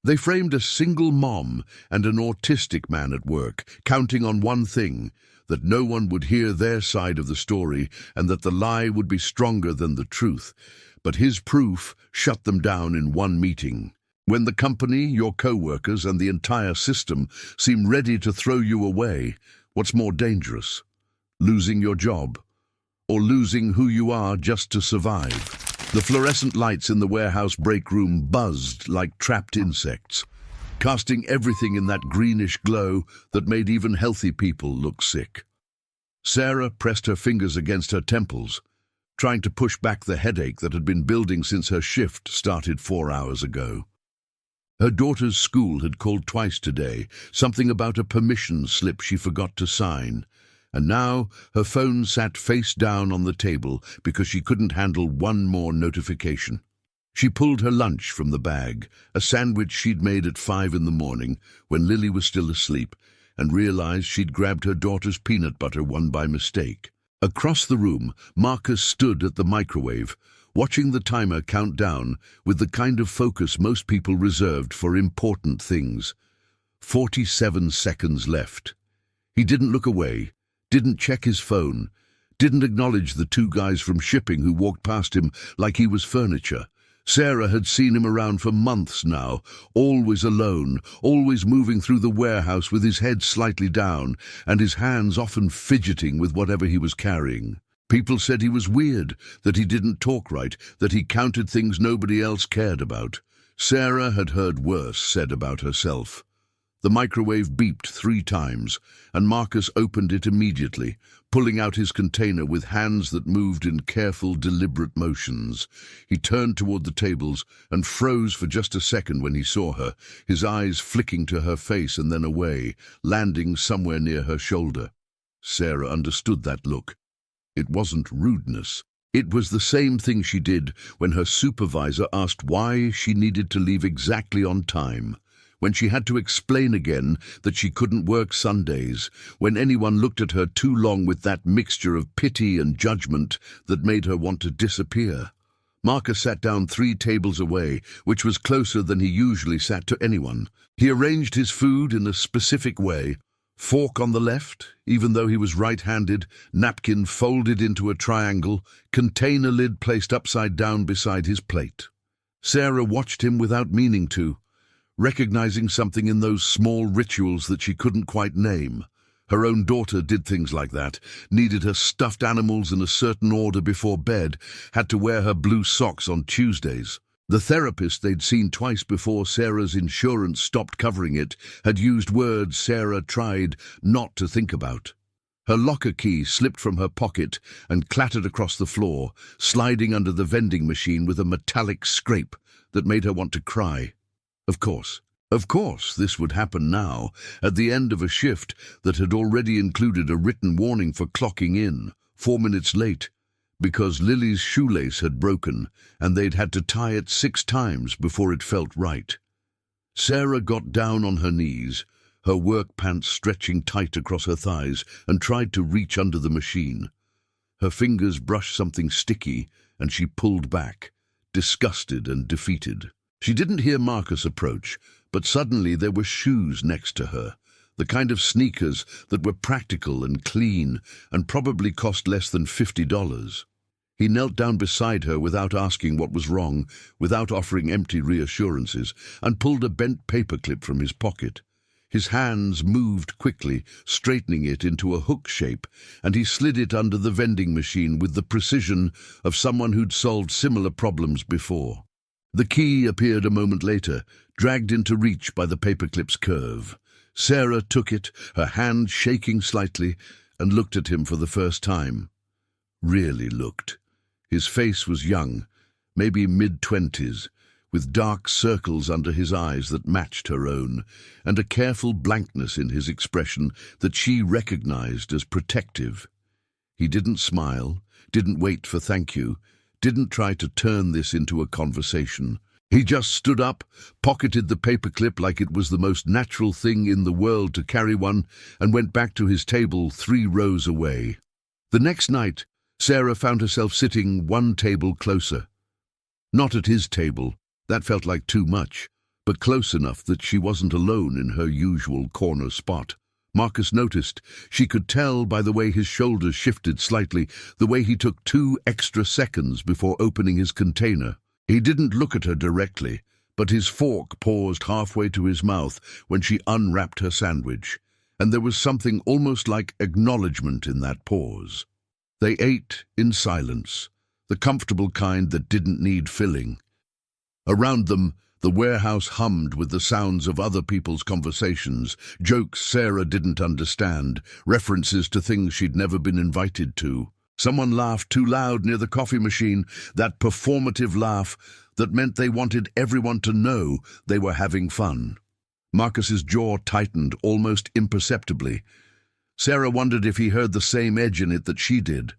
They framed a single mom and an autistic man at work, counting on one thing, that no one would hear their side of the story and that the lie would be stronger than the truth. But his proof shut them down in one meeting. When the company, your co-workers, and the entire system seem ready to throw you away, what's more dangerous? Losing your job? Or losing who you are just to survive? The fluorescent lights in the warehouse break room buzzed like trapped insects, casting everything in that greenish glow that made even healthy people look sick. Sarah pressed her fingers against her temples, trying to push back the headache that had been building since her shift started 4 hours ago. Her daughter's school had called twice today, something about a permission slip she forgot to sign, and now her phone sat face down on the table because she couldn't handle one more notification. She pulled her lunch from the bag, a sandwich she'd made at 5 in the morning when Lily was still asleep, and realized she'd grabbed her daughter's peanut butter one by mistake. Across the room, Marcus stood at the microwave, watching the timer count down with the kind of focus most people reserved for important things. 47 seconds left. He didn't look away, didn't check his phone, didn't acknowledge the 2 guys from shipping who walked past him like he was furniture. Sarah had seen him around for months now, always alone, always moving through the warehouse with his head slightly down and his hands often fidgeting with whatever he was carrying. People said he was weird, that he didn't talk right, that he counted things nobody else cared about. Sarah had heard worse said about herself. The microwave beeped 3 times, and Marcus opened it immediately, pulling out his container with hands that moved in careful, deliberate motions. He turned toward the tables and froze for just a second when he saw her, his eyes flicking to her face and then away, landing somewhere near her shoulder. Sarah understood that look. It wasn't rudeness. It was the same thing she did when her supervisor asked why she needed to leave exactly on time, when she had to explain again that she couldn't work Sundays, when anyone looked at her too long with that mixture of pity and judgment that made her want to disappear. Marcus sat down 3 tables away, which was closer than he usually sat to anyone. He arranged his food in a specific way. Fork on the left, even though he was right-handed, napkin folded into a triangle, container lid placed upside down beside his plate. Sarah watched him without meaning to, recognizing something in those small rituals that she couldn't quite name. Her own daughter did things like that, needed her stuffed animals in a certain order before bed, had to wear her blue socks on Tuesdays. The therapist they'd seen twice before Sarah's insurance stopped covering it had used words Sarah tried not to think about. Her locker key slipped from her pocket and clattered across the floor, sliding under the vending machine with a metallic scrape that made her want to cry. Of course, this would happen now, at the end of a shift that had already included a written warning for clocking in, 4 minutes late, because Lily's shoelace had broken and they'd had to tie it 6 times before it felt right. Sarah got down on her knees, her work pants stretching tight across her thighs, and tried to reach under the machine. Her fingers brushed something sticky and she pulled back, disgusted and defeated. She didn't hear Marcus approach, but suddenly there were shoes next to her, the kind of sneakers that were practical and clean and probably cost less than $50. He knelt down beside her without asking what was wrong, without offering empty reassurances, and pulled a bent paperclip from his pocket. His hands moved quickly, straightening it into a hook shape, and he slid it under the vending machine with the precision of someone who'd solved similar problems before. The key appeared a moment later, dragged into reach by the paperclip's curve. Sarah took it, her hand shaking slightly, and looked at him for the first time. Really looked. His face was young, maybe mid-20s, with dark circles under his eyes that matched her own, and a careful blankness in his expression that she recognized as protective. He didn't smile, didn't wait for thank you, didn't try to turn this into a conversation. He just stood up, pocketed the paperclip like it was the most natural thing in the world to carry one, and went back to his table 3 rows away. The next night, Sarah found herself sitting 1 table closer. Not at his table, that felt like too much, but close enough that she wasn't alone in her usual corner spot. Marcus noticed. She could tell by the way his shoulders shifted slightly, the way he took 2 extra seconds before opening his container. He didn't look at her directly, but his fork paused halfway to his mouth when she unwrapped her sandwich, and there was something almost like acknowledgement in that pause. They ate in silence, the comfortable kind that didn't need filling. Around them, the warehouse hummed with the sounds of other people's conversations, jokes Sarah didn't understand, references to things she'd never been invited to. Someone laughed too loud near the coffee machine, that performative laugh that meant they wanted everyone to know they were having fun. Marcus's jaw tightened almost imperceptibly. Sarah wondered if he heard the same edge in it that she did,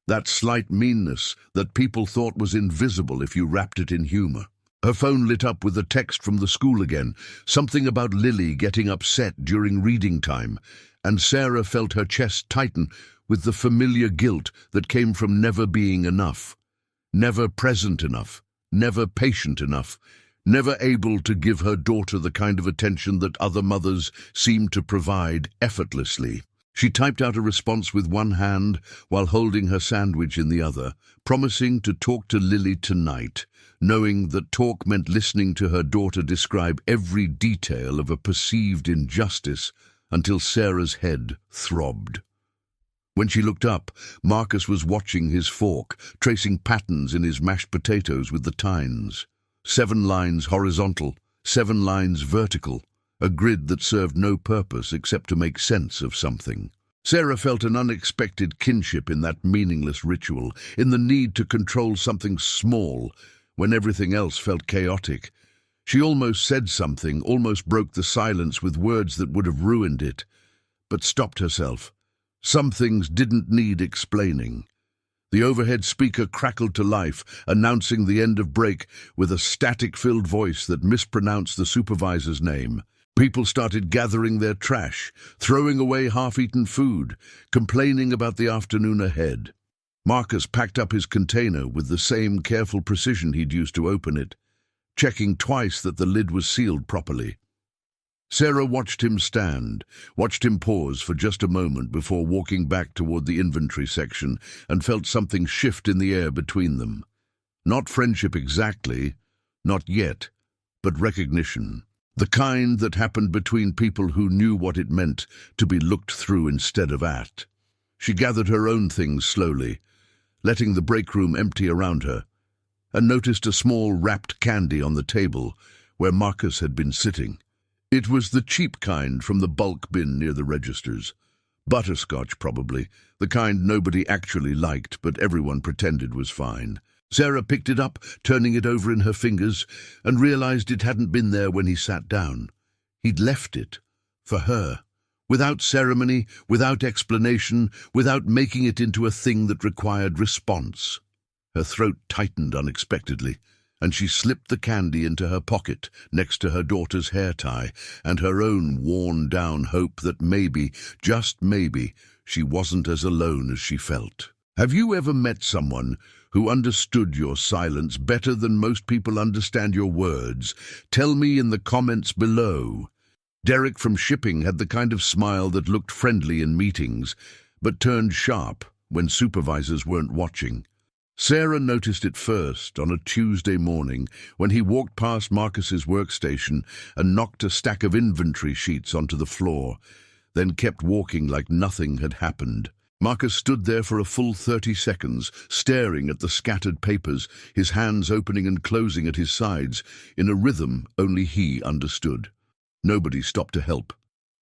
that slight meanness that people thought was invisible if you wrapped it in humor. Her phone lit up with a text from the school again, something about Lily getting upset during reading time, and Sarah felt her chest tighten with the familiar guilt that came from never being enough, never present enough, never patient enough, never able to give her daughter the kind of attention that other mothers seemed to provide effortlessly. She typed out a response with one hand while holding her sandwich in the other, promising to talk to Lily tonight, knowing that talk meant listening to her daughter describe every detail of a perceived injustice until Sarah's head throbbed. When she looked up, Marcus was watching his fork, tracing patterns in his mashed potatoes with the tines. 7 lines horizontal, 7 lines vertical, a grid that served no purpose except to make sense of something. Sarah felt an unexpected kinship in that meaningless ritual, in the need to control something small when everything else felt chaotic. She almost said something, almost broke the silence with words that would have ruined it, but stopped herself. Some things didn't need explaining. The overhead speaker crackled to life, announcing the end of break with a static-filled voice that mispronounced the supervisor's name. People started gathering their trash, throwing away half-eaten food, complaining about the afternoon ahead. Marcus packed up his container with the same careful precision he'd used to open it, checking twice that the lid was sealed properly. Sarah watched him stand, watched him pause for just a moment before walking back toward the inventory section, and felt something shift in the air between them. Not friendship exactly, not yet, but recognition. The kind that happened between people who knew what it meant to be looked through instead of at. She gathered her own things slowly, letting the break room empty around her, and noticed a small wrapped candy on the table where Marcus had been sitting. It was the cheap kind from the bulk bin near the registers. Butterscotch, probably, the kind nobody actually liked, but everyone pretended was fine. Sarah picked it up, turning it over in her fingers, and realized it hadn't been there when he sat down. He'd left it. For her. Without ceremony, without explanation, without making it into a thing that required response. Her throat tightened unexpectedly, and she slipped the candy into her pocket next to her daughter's hair tie and her own worn-down hope that maybe, just maybe, she wasn't as alone as she felt. Have you ever met someone who understood your silence better than most people understand your words? Tell me in the comments below. Derek from shipping had the kind of smile that looked friendly in meetings, but turned sharp when supervisors weren't watching. Sarah noticed it first on a Tuesday morning when he walked past Marcus's workstation and knocked a stack of inventory sheets onto the floor, then kept walking like nothing had happened. Marcus stood there for a full 30 seconds, staring at the scattered papers, his hands opening and closing at his sides, in a rhythm only he understood. Nobody stopped to help.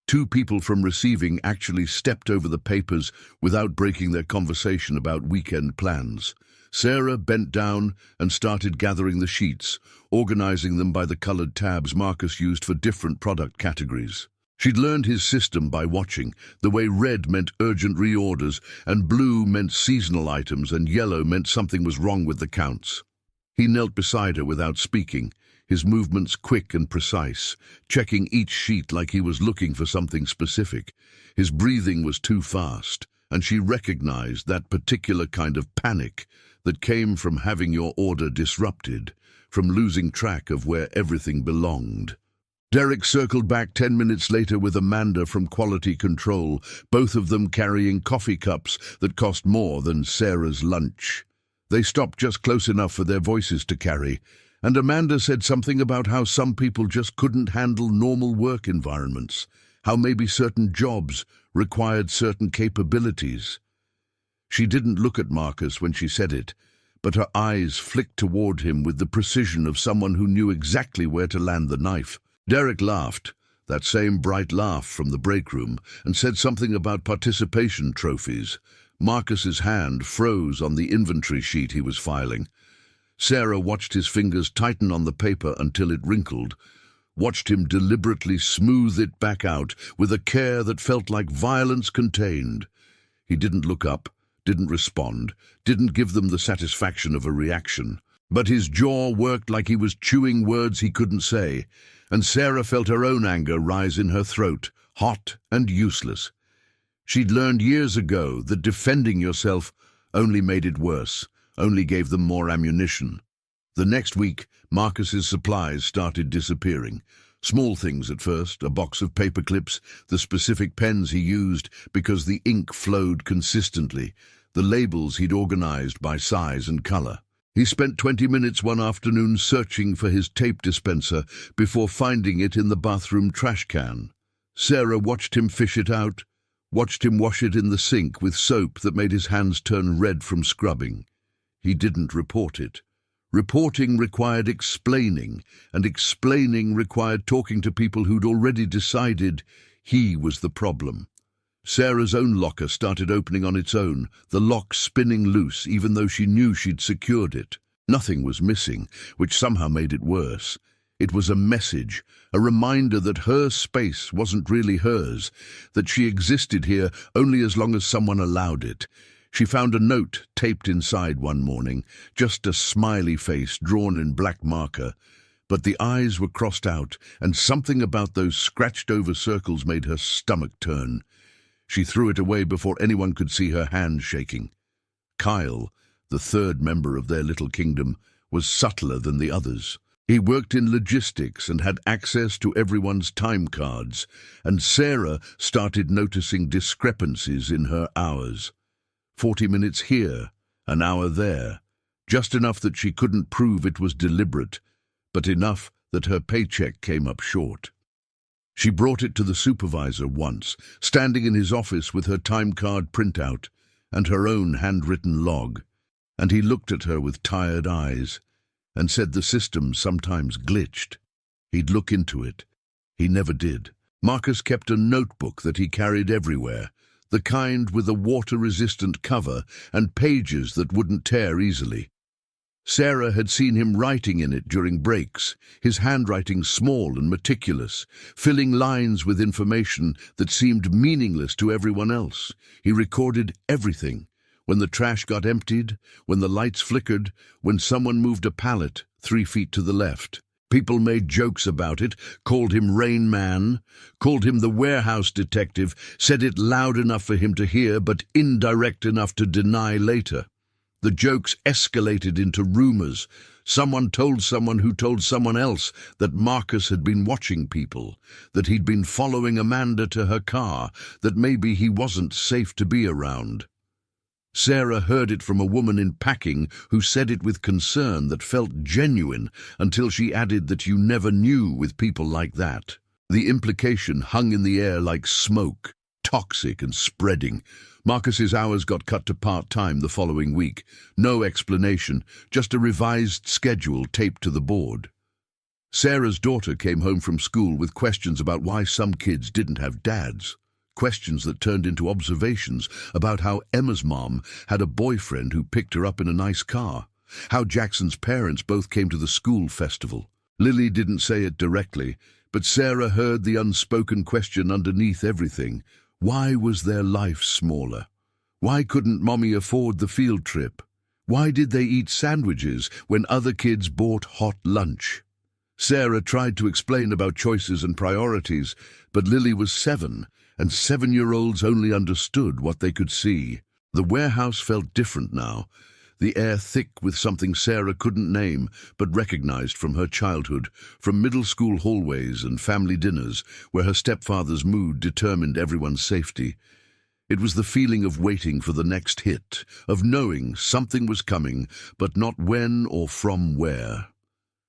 2 people from receiving actually stepped over the papers without breaking their conversation about weekend plans. Sarah bent down and started gathering the sheets, organizing them by the colored tabs Marcus used for different product categories. She'd learned his system by watching, the way red meant urgent reorders, and blue meant seasonal items, and yellow meant something was wrong with the counts. He knelt beside her without speaking, his movements quick and precise, checking each sheet like he was looking for something specific. His breathing was too fast, and she recognized that particular kind of panic that came from having your order disrupted, from losing track of where everything belonged. Derek circled back 10 minutes later with Amanda from Quality Control, both of them carrying coffee cups that cost more than Sarah's lunch. They stopped just close enough for their voices to carry, and Amanda said something about how some people just couldn't handle normal work environments, how maybe certain jobs required certain capabilities. She didn't look at Marcus when she said it, but her eyes flicked toward him with the precision of someone who knew exactly where to land the knife. Derek laughed, that same bright laugh from the break room, and said something about participation trophies. Marcus's hand froze on the inventory sheet he was filing. Sarah watched his fingers tighten on the paper until it wrinkled, watched him deliberately smooth it back out with a care that felt like violence contained. He didn't look up, didn't respond, didn't give them the satisfaction of a reaction. But his jaw worked like he was chewing words he couldn't say, and Sarah felt her own anger rise in her throat, hot and useless. She'd learned years ago that defending yourself only made it worse, only gave them more ammunition. The next week, Marcus's supplies started disappearing. Small things at first, a box of paper clips, the specific pens he used because the ink flowed consistently, the labels he'd organized by size and color. He spent 20 minutes one afternoon searching for his tape dispenser before finding it in the bathroom trash can. Sarah watched him fish it out, watched him wash it in the sink with soap that made his hands turn red from scrubbing. He didn't report it. Reporting required explaining, and explaining required talking to people who'd already decided he was the problem. Sarah's own locker started opening on its own, the lock spinning loose even though she knew she'd secured it. Nothing was missing, which somehow made it worse. It was a message, a reminder that her space wasn't really hers, that she existed here only as long as someone allowed it. She found a note taped inside one morning, just a smiley face drawn in black marker. But the eyes were crossed out, and something about those scratched-over circles made her stomach turn. She threw it away before anyone could see her hand shaking. Kyle, the third member of their little kingdom, was subtler than the others. He worked in logistics and had access to everyone's time cards, and Sarah started noticing discrepancies in her hours. 40 minutes here, an hour there, just enough that she couldn't prove it was deliberate, but enough that her paycheck came up short. She brought it to the supervisor once, standing in his office with her time card printout and her own handwritten log, and he looked at her with tired eyes and said the system sometimes glitched. He'd look into it. He never did. Marcus kept a notebook that he carried everywhere, the kind with a water-resistant cover and pages that wouldn't tear easily. Sarah had seen him writing in it during breaks, his handwriting small and meticulous, filling lines with information that seemed meaningless to everyone else. He recorded everything. When the trash got emptied, when the lights flickered, when someone moved a pallet 3 feet to the left. People made jokes about it, called him Rain Man, called him the warehouse detective, said it loud enough for him to hear but indirect enough to deny later. The jokes escalated into rumors. Someone told someone who told someone else that Marcus had been watching people, that he'd been following Amanda to her car, that maybe he wasn't safe to be around. Sarah heard it from a woman in packing who said it with concern that felt genuine until she added that you never knew with people like that. The implication hung in the air like smoke, toxic and spreading. Marcus's hours got cut to part-time the following week. No explanation, just a revised schedule taped to the board. Sarah's daughter came home from school with questions about why some kids didn't have dads. Questions that turned into observations about how Emma's mom had a boyfriend who picked her up in a nice car, how Jackson's parents both came to the school festival. Lily didn't say it directly, but Sarah heard the unspoken question underneath everything. Why was their life smaller? Why couldn't Mommy afford the field trip? Why did they eat sandwiches when other kids bought hot lunch? Sarah tried to explain about choices and priorities, but Lily was 7, and 7-year-olds only understood what they could see. The warehouse felt different now. the air thick with something Sarah couldn't name but recognized from her childhood, from middle school hallways and family dinners where her stepfather's mood determined everyone's safety. It was the feeling of waiting for the next hit, of knowing something was coming, but not when or from where.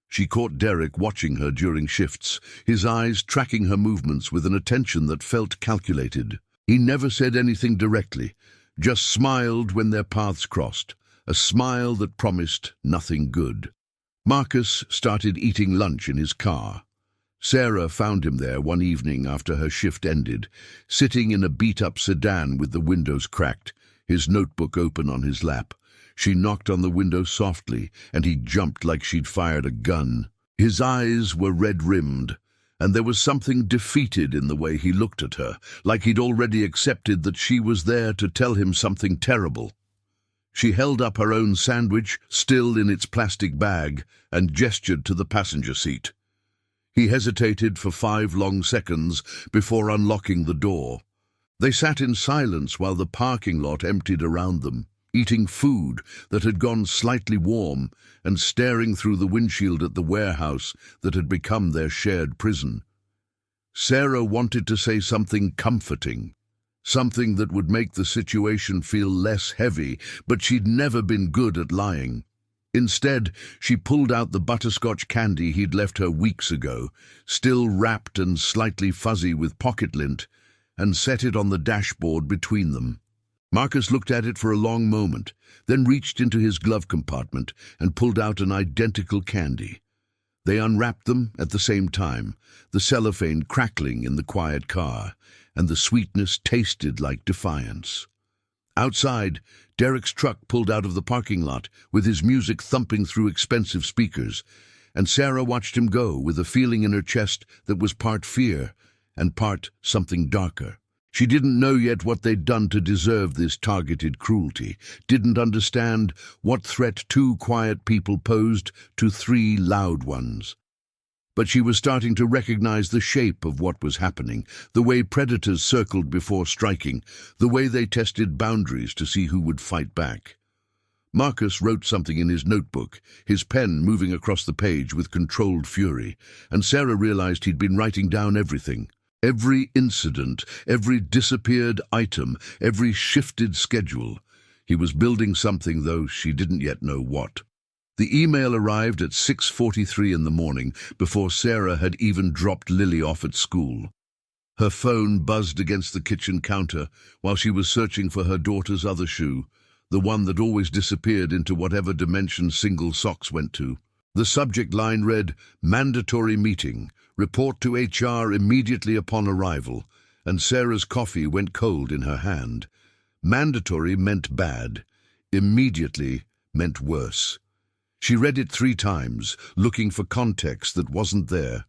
She caught Derek watching her during shifts, his eyes tracking her movements with an attention that felt calculated. He never said anything directly, just smiled when their paths crossed, a smile that promised nothing good. Marcus started eating lunch in his car. Sarah found him there one evening after her shift ended, sitting in a beat-up sedan with the windows cracked, his notebook open on his lap. She knocked on the window softly, and he jumped like she'd fired a gun. His eyes were red-rimmed, and there was something defeated in the way he looked at her, like he'd already accepted that she was there to tell him something terrible. She held up her own sandwich, still in its plastic bag, and gestured to the passenger seat. He hesitated for 5 long seconds before unlocking the door. They sat in silence while the parking lot emptied around them, eating food that had gone slightly warm and staring through the windshield at the warehouse that had become their shared prison. Sarah wanted to say something comforting, something that would make the situation feel less heavy, but she'd never been good at lying. Instead, she pulled out the butterscotch candy he'd left her weeks ago, still wrapped and slightly fuzzy with pocket lint, and set it on the dashboard between them. Marcus looked at it for a long moment, then reached into his glove compartment and pulled out an identical candy. They unwrapped them at the same time, the cellophane crackling in the quiet car, and the sweetness tasted like defiance. Outside, Derek's truck pulled out of the parking lot with his music thumping through expensive speakers, and Sarah watched him go with a feeling in her chest that was part fear and part something darker. She didn't know yet what they'd done to deserve this targeted cruelty, didn't understand what threat 2 quiet people posed to 3 loud ones. But she was starting to recognize the shape of what was happening, the way predators circled before striking, the way they tested boundaries to see who would fight back. Marcus wrote something in his notebook, his pen moving across the page with controlled fury, and Sarah realized he'd been writing down everything. Every incident, every disappeared item, every shifted schedule. He was building something, though she didn't yet know what. The email arrived at 6:43 in the morning, before Sarah had even dropped Lily off at school. Her phone buzzed against the kitchen counter while she was searching for her daughter's other shoe, the one that always disappeared into whatever dimension single socks went to. The subject line read, "Mandatory meeting. Report to HR immediately upon arrival," and Sarah's coffee went cold in her hand. Mandatory meant bad. Immediately meant worse. She read it 3 times, looking for context that wasn't there,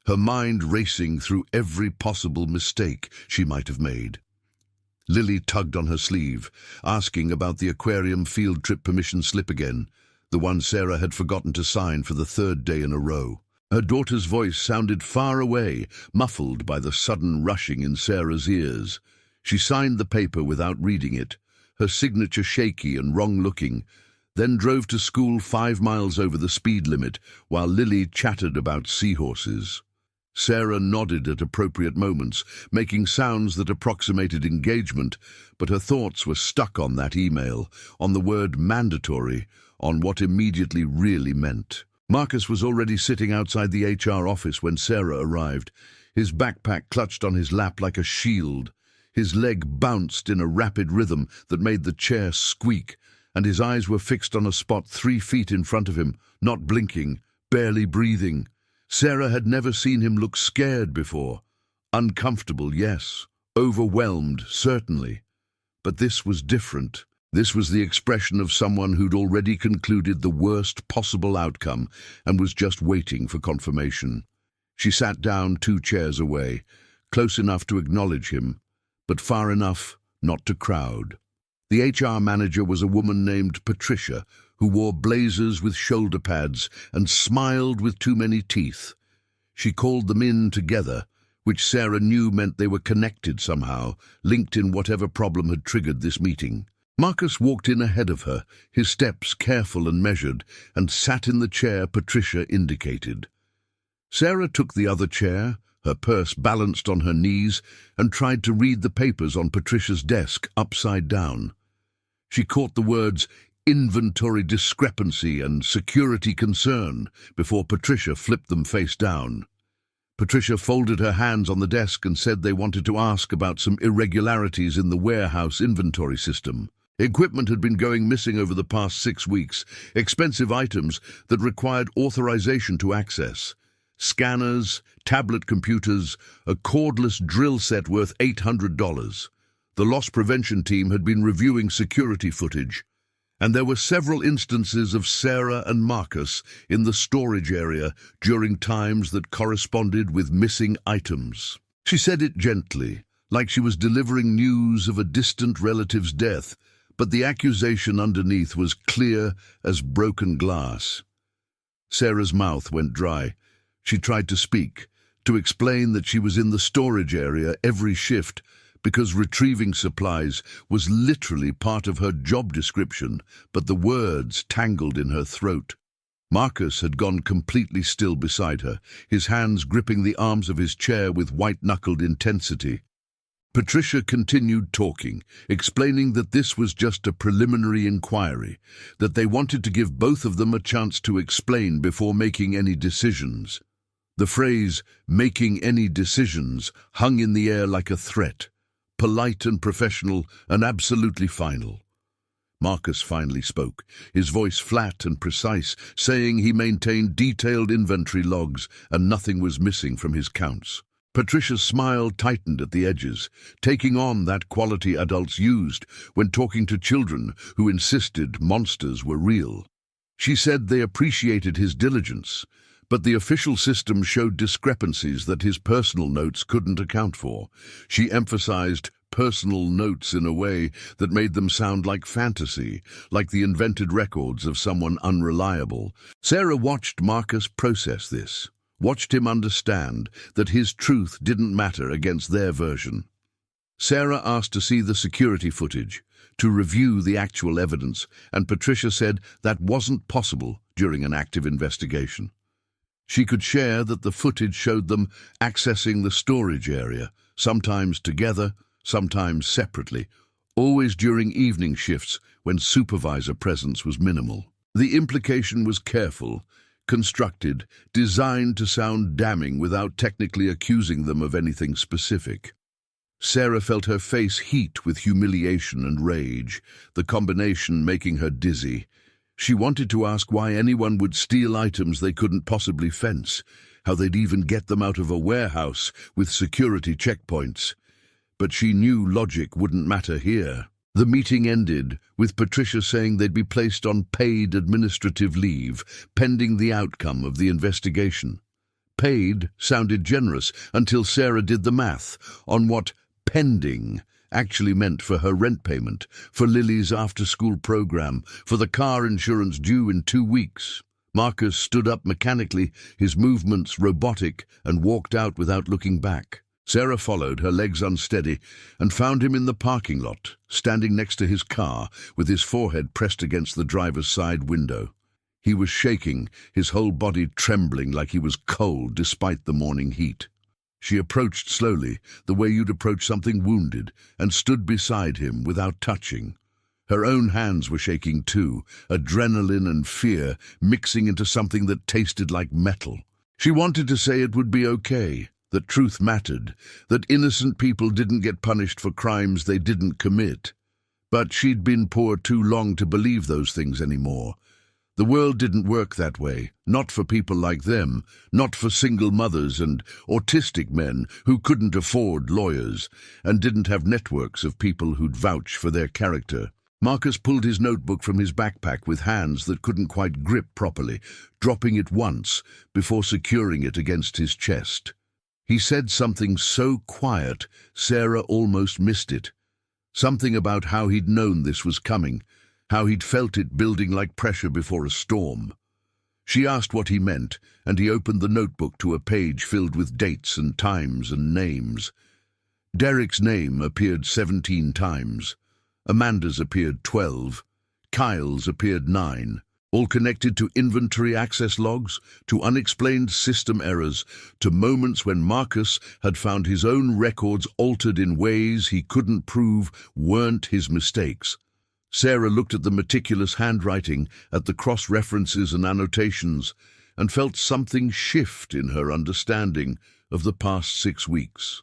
her mind racing through every possible mistake she might have made. Lily tugged on her sleeve, asking about the aquarium field trip permission slip again, the one Sarah had forgotten to sign for the 3rd day in a row. Her daughter's voice sounded far away, muffled by the sudden rushing in Sarah's ears. She signed the paper without reading it, her signature shaky and wrong-looking, then drove to school 5 miles over the speed limit while Lily chattered about seahorses. Sarah nodded at appropriate moments, making sounds that approximated engagement, but her thoughts were stuck on that email, on the word mandatory, on what immediately really meant. Marcus was already sitting outside the HR office when Sarah arrived, his backpack clutched on his lap like a shield. His leg bounced in a rapid rhythm that made the chair squeak, and his eyes were fixed on a spot 3 feet in front of him, not blinking, barely breathing. Sarah had never seen him look scared before. Uncomfortable, yes. Overwhelmed, certainly. But this was different. This was the expression of someone who'd already concluded the worst possible outcome and was just waiting for confirmation. She sat down 2 chairs away, close enough to acknowledge him, but far enough not to crowd. The HR manager was a woman named Patricia, who wore blazers with shoulder pads and smiled with too many teeth. She called them in together, which Sarah knew meant they were connected somehow, linked in whatever problem had triggered this meeting. Marcus walked in ahead of her, his steps careful and measured, and sat in the chair Patricia indicated. Sarah took the other chair, her purse balanced on her knees, and tried to read the papers on Patricia's desk upside down. She caught the words inventory discrepancy and security concern before Patricia flipped them face down. Patricia folded her hands on the desk and said they wanted to ask about some irregularities in the warehouse inventory system. Equipment had been going missing over the past 6 weeks, expensive items that required authorization to access. Scanners, tablet computers, a cordless drill set worth $800. The loss prevention team had been reviewing security footage, and there were several instances of Sarah and Marcus in the storage area during times that corresponded with missing items. She said it gently, like she was delivering news of a distant relative's death, but the accusation underneath was clear as broken glass. Sarah's mouth went dry. She tried to speak, to explain that she was in the storage area every shift because retrieving supplies was literally part of her job description, but the words tangled in her throat. Marcus had gone completely still beside her, his hands gripping the arms of his chair with white-knuckled intensity. Patricia continued talking, explaining that this was just a preliminary inquiry, that they wanted to give both of them a chance to explain before making any decisions. The phrase, making any decisions, hung in the air like a threat, polite and professional and absolutely final. Marcus finally spoke, his voice flat and precise, saying he maintained detailed inventory logs and nothing was missing from his counts. Patricia's smile tightened at the edges, taking on that quality adults used when talking to children who insisted monsters were real. She said they appreciated his diligence, but the official system showed discrepancies that his personal notes couldn't account for. She emphasized personal notes in a way that made them sound like fantasy, like the invented records of someone unreliable. Sarah watched Marcus process this, watched him understand that his truth didn't matter against their version. Sarah asked to see the security footage, to review the actual evidence, and Patricia said that wasn't possible during an active investigation. She could share that the footage showed them accessing the storage area, sometimes together, sometimes separately, always during evening shifts when supervisor presence was minimal. The implication was careful, constructed, designed to sound damning without technically accusing them of anything specific. Sarah felt her face heat with humiliation and rage, the combination making her dizzy. She wanted to ask why anyone would steal items they couldn't possibly fence, how they'd even get them out of a warehouse with security checkpoints. But she knew logic wouldn't matter here. The meeting ended with Patricia saying they'd be placed on paid administrative leave, pending the outcome of the investigation. Paid sounded generous until Sarah did the math on what pending actually meant for her rent payment, for Lily's after-school program, for the car insurance due in 2 weeks. Marcus stood up mechanically, his movements robotic, and walked out without looking back. Sarah followed, her legs unsteady, and found him in the parking lot, standing next to his car, with his forehead pressed against the driver's side window. He was shaking, his whole body trembling like he was cold despite the morning heat. She approached slowly, the way you'd approach something wounded, and stood beside him without touching. Her own hands were shaking too, adrenaline and fear mixing into something that tasted like metal. She wanted to say it would be okay, that truth mattered, that innocent people didn't get punished for crimes they didn't commit. But she'd been poor too long to believe those things anymore. The world didn't work that way, not for people like them, not for single mothers and autistic men who couldn't afford lawyers and didn't have networks of people who'd vouch for their character. Marcus pulled his notebook from his backpack with hands that couldn't quite grip properly, dropping it once before securing it against his chest. He said something so quiet, Sarah almost missed it. Something about how he'd known this was coming, how he'd felt it building like pressure before a storm. She asked what he meant, and he opened the notebook to a page filled with dates and times and names. Derek's name appeared 17 times. Amanda's appeared 12. Kyle's appeared 9. All connected to inventory access logs, to unexplained system errors, to moments when Marcus had found his own records altered in ways he couldn't prove weren't his mistakes. Sarah looked at the meticulous handwriting, at the cross-references and annotations, and felt something shift in her understanding of the past 6 weeks.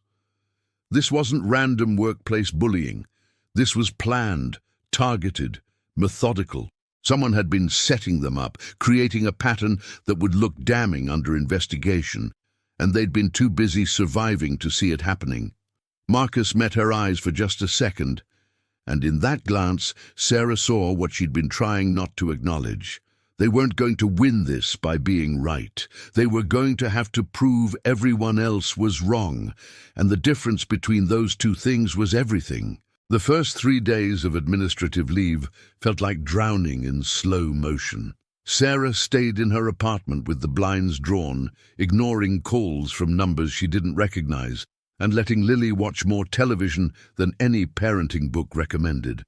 This wasn't random workplace bullying. This was planned, targeted, methodical. Someone had been setting them up, creating a pattern that would look damning under investigation, and they'd been too busy surviving to see it happening. Marcus met her eyes for just a second, and in that glance, Sarah saw what she'd been trying not to acknowledge. They weren't going to win this by being right. They were going to have to prove everyone else was wrong, and the difference between those two things was everything. The first 3 days of administrative leave felt like drowning in slow motion. Sarah stayed in her apartment with the blinds drawn, ignoring calls from numbers she didn't recognize, and letting Lily watch more television than any parenting book recommended.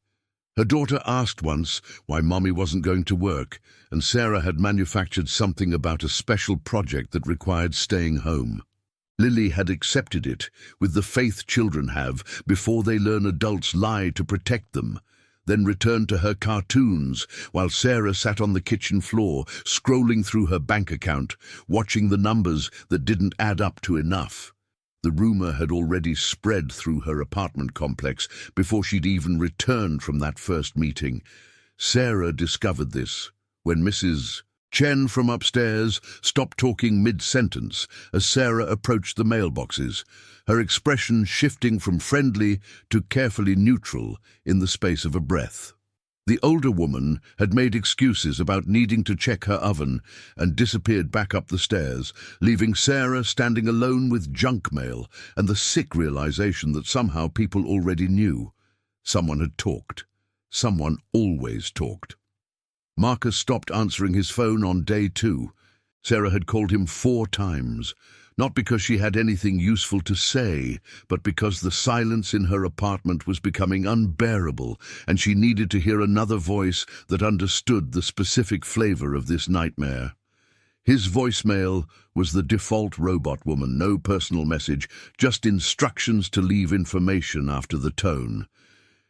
Her daughter asked once why Mommy wasn't going to work, and Sarah had manufactured something about a special project that required staying home. Lily had accepted it, with the faith children have before they learn adults lie to protect them, then returned to her cartoons while Sarah sat on the kitchen floor, scrolling through her bank account, watching the numbers that didn't add up to enough. The rumor had already spread through her apartment complex before she'd even returned from that first meeting. Sarah discovered this when Mrs. Chen from upstairs stopped talking mid-sentence as Sarah approached the mailboxes, her expression shifting from friendly to carefully neutral in the space of a breath. The older woman had made excuses about needing to check her oven and disappeared back up the stairs, leaving Sarah standing alone with junk mail and the sick realization that somehow people already knew. Someone had talked. Someone always talked. Marcus stopped answering his phone on day 2. Sarah had called him 4 times, not because she had anything useful to say, but because the silence in her apartment was becoming unbearable, and she needed to hear another voice that understood the specific flavor of this nightmare. His voicemail was the default robot woman, no personal message, just instructions to leave information after the tone.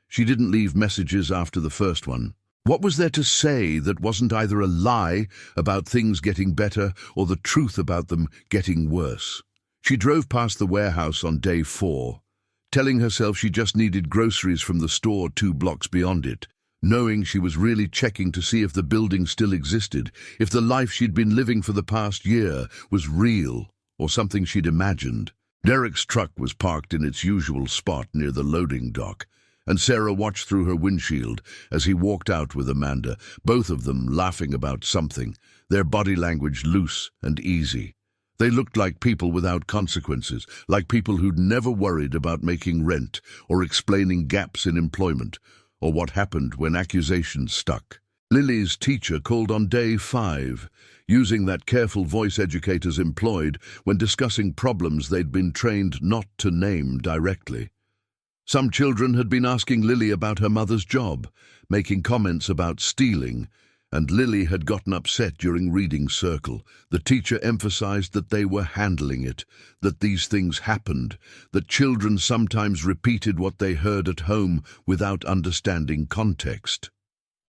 She didn't leave messages after the first one. What was there to say that wasn't either a lie about things getting better or the truth about them getting worse? She drove past the warehouse on day 4, telling herself she just needed groceries from the store 2 blocks beyond it, knowing she was really checking to see if the building still existed, if the life she'd been living for the past year was real or something she'd imagined. Derek's truck was parked in its usual spot near the loading dock, and Sarah watched through her windshield as he walked out with Amanda, both of them laughing about something, their body language loose and easy. They looked like people without consequences, like people who'd never worried about making rent or explaining gaps in employment, or what happened when accusations stuck. Lily's teacher called on day 5, using that careful voice educators employed when discussing problems they'd been trained not to name directly. Some children had been asking Lily about her mother's job, making comments about stealing, and Lily had gotten upset during reading circle. The teacher emphasized that they were handling it, that these things happened, that children sometimes repeated what they heard at home without understanding context.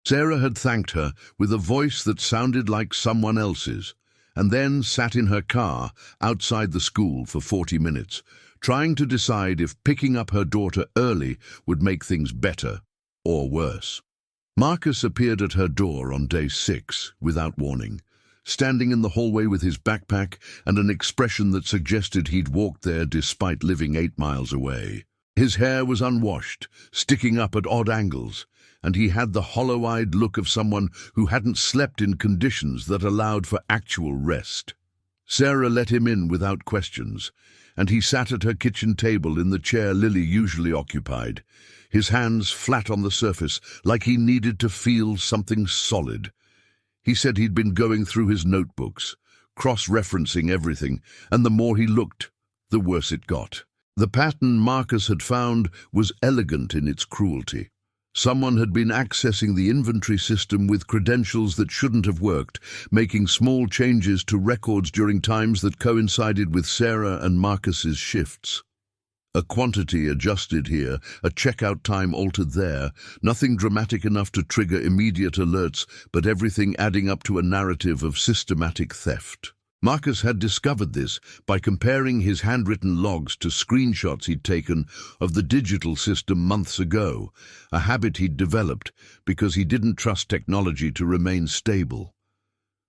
Sarah had thanked her with a voice that sounded like someone else's, and then sat in her car outside the school for 40 minutes, trying to decide if picking up her daughter early would make things better or worse. Marcus appeared at her door on day 6 without warning, standing in the hallway with his backpack and an expression that suggested he'd walked there despite living 8 miles away. His hair was unwashed, sticking up at odd angles, and he had the hollow-eyed look of someone who hadn't slept in conditions that allowed for actual rest. Sarah let him in without questions, and he sat at her kitchen table in the chair Lily usually occupied, his hands flat on the surface like he needed to feel something solid. He said he'd been going through his notebooks, cross-referencing everything, and the more he looked, the worse it got. The pattern Marcus had found was elegant in its cruelty. Someone had been accessing the inventory system with credentials that shouldn't have worked, making small changes to records during times that coincided with Sarah and Marcus's shifts. A quantity adjusted here, a checkout time altered there, nothing dramatic enough to trigger immediate alerts, but everything adding up to a narrative of systematic theft. Marcus had discovered this by comparing his handwritten logs to screenshots he'd taken of the digital system months ago, a habit he'd developed because he didn't trust technology to remain stable.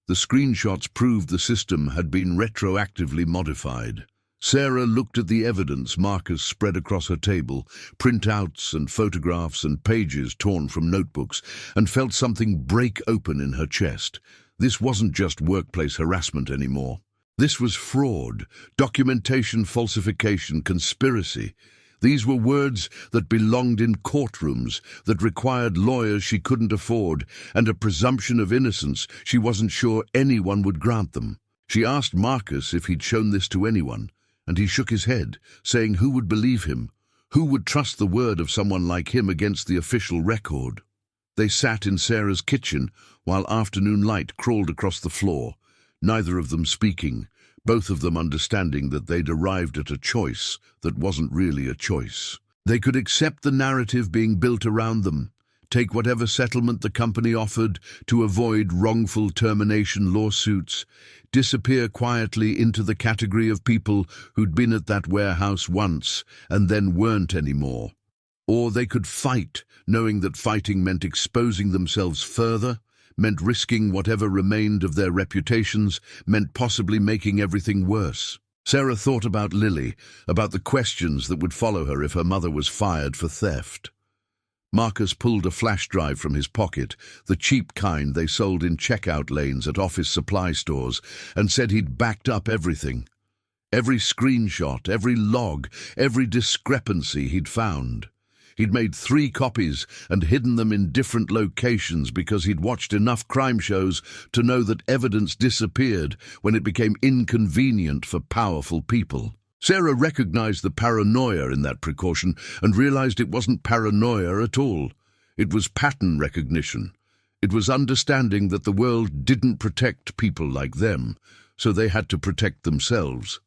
The screenshots proved the system had been retroactively modified. Sarah looked at the evidence Marcus spread across her table, printouts and photographs and pages torn from notebooks, and felt something break open in her chest. This wasn't just workplace harassment anymore. This was fraud, documentation falsification, conspiracy. These were words that belonged in courtrooms, that required lawyers she couldn't afford, and a presumption of innocence she wasn't sure anyone would grant them. She asked Marcus if he'd shown this to anyone, and he shook his head, saying who would believe him? Who would trust the word of someone like him against the official record? They sat in Sarah's kitchen while afternoon light crawled across the floor, neither of them speaking, both of them understanding that they'd arrived at a choice that wasn't really a choice. They could accept the narrative being built around them, take whatever settlement the company offered to avoid wrongful termination lawsuits, disappear quietly into the category of people who'd been at that warehouse once and then weren't anymore. Or they could fight, knowing that fighting meant exposing themselves further, meant risking whatever remained of their reputations, meant possibly making everything worse. Sarah thought about Lily, about the questions that would follow her if her mother was fired for theft. Marcus pulled a flash drive from his pocket, the cheap kind they sold in checkout lanes at office supply stores, and said he'd backed up everything. Every screenshot, every log, every discrepancy he'd found. He'd made 3 copies and hidden them in different locations because he'd watched enough crime shows to know that evidence disappeared when it became inconvenient for powerful people. Sarah recognized the paranoia in that precaution and realized it wasn't paranoia at all. It was pattern recognition. It was understanding that the world didn't protect people like them, so they had to protect themselves.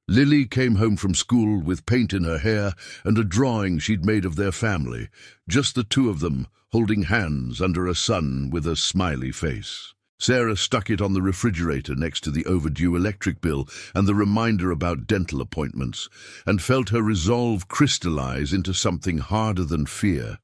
Lily came home from school with paint in her hair and a drawing she'd made of their family, just the 2 of them, holding hands under a sun with a smiley face. Sarah stuck it on the refrigerator next to the overdue electric bill and the reminder about dental appointments, and felt her resolve crystallize into something harder than fear.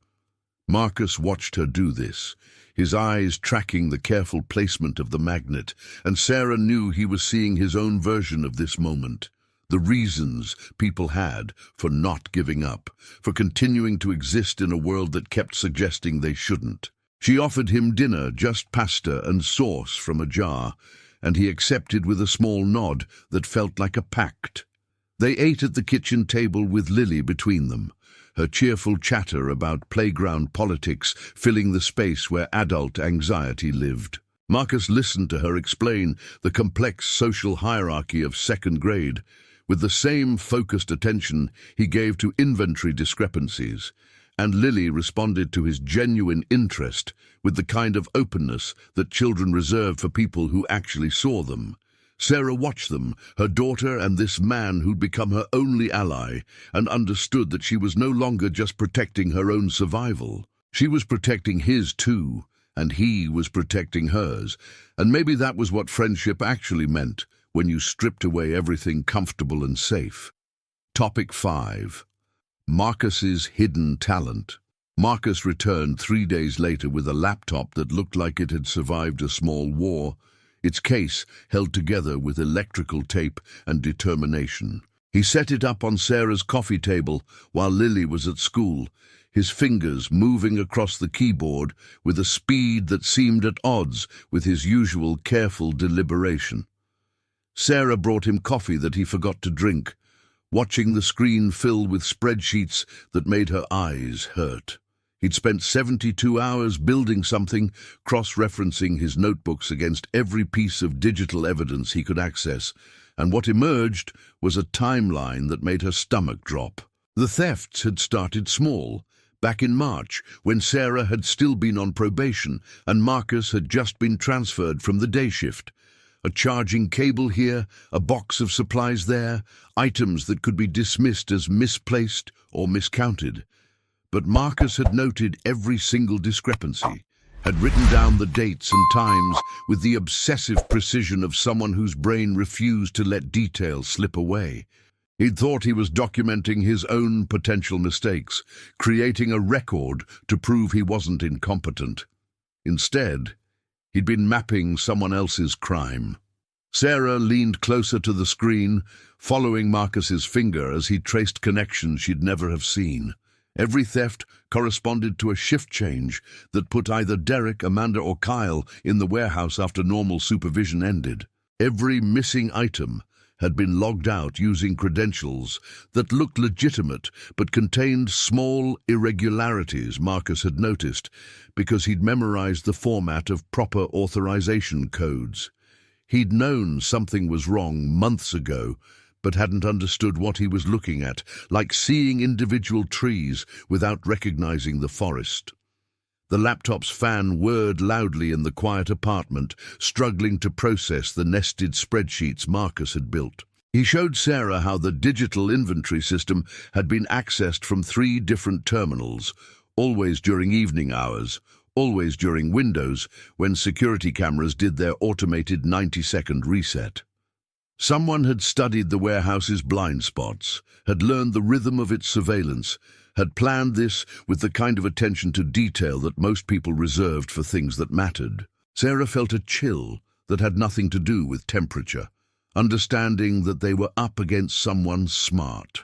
Marcus watched her do this, his eyes tracking the careful placement of the magnet, and Sarah knew he was seeing his own version of this moment. The reasons people had for not giving up, for continuing to exist in a world that kept suggesting they shouldn't. She offered him dinner, just pasta and sauce from a jar, and he accepted with a small nod that felt like a pact. They ate at the kitchen table with Lily between them, her cheerful chatter about playground politics filling the space where adult anxiety lived. Marcus listened to her explain the complex social hierarchy of second grade, with the same focused attention he gave to inventory discrepancies, and Lily responded to his genuine interest with the kind of openness that children reserve for people who actually saw them. Sarah watched them, her daughter and this man who'd become her only ally, and understood that she was no longer just protecting her own survival. She was protecting his too, and he was protecting hers, and maybe that was what friendship actually meant, when you stripped away everything comfortable and safe. Topic 5. Marcus's hidden talent. Marcus returned 3 days later with a laptop that looked like it had survived a small war, its case held together with electrical tape and determination. He set it up on Sarah's coffee table while Lily was at school, his fingers moving across the keyboard with a speed that seemed at odds with his usual careful deliberation. Sarah brought him coffee that he forgot to drink, watching the screen fill with spreadsheets that made her eyes hurt. He'd spent 72 hours building something, cross-referencing his notebooks against every piece of digital evidence he could access, and what emerged was a timeline that made her stomach drop. The thefts had started small, back in March, when Sarah had still been on probation and Marcus had just been transferred from the day shift. A charging cable here, a box of supplies there, items that could be dismissed as misplaced or miscounted. But Marcus had noted every single discrepancy, had written down the dates and times with the obsessive precision of someone whose brain refused to let details slip away. He'd thought he was documenting his own potential mistakes, creating a record to prove he wasn't incompetent. Instead, he'd been mapping someone else's crime. Sarah leaned closer to the screen, following Marcus's finger as he traced connections she'd never have seen. Every theft corresponded to a shift change that put either Derek, Amanda, or Kyle in the warehouse after normal supervision ended. Every missing item had been logged out using credentials that looked legitimate but contained small irregularities Marcus had noticed because he'd memorized the format of proper authorization codes. He'd known something was wrong months ago, but hadn't understood what he was looking at, like seeing individual trees without recognizing the forest. The laptop's fan whirred loudly in the quiet apartment, struggling to process the nested spreadsheets Marcus had built. He showed Sarah how the digital inventory system had been accessed from 3 different terminals, always during evening hours, always during windows when security cameras did their automated 90-second reset. Someone had studied the warehouse's blind spots, had learned the rhythm of its surveillance, had planned this with the kind of attention to detail that most people reserved for things that mattered. Sarah felt a chill that had nothing to do with temperature, understanding that they were up against someone smart.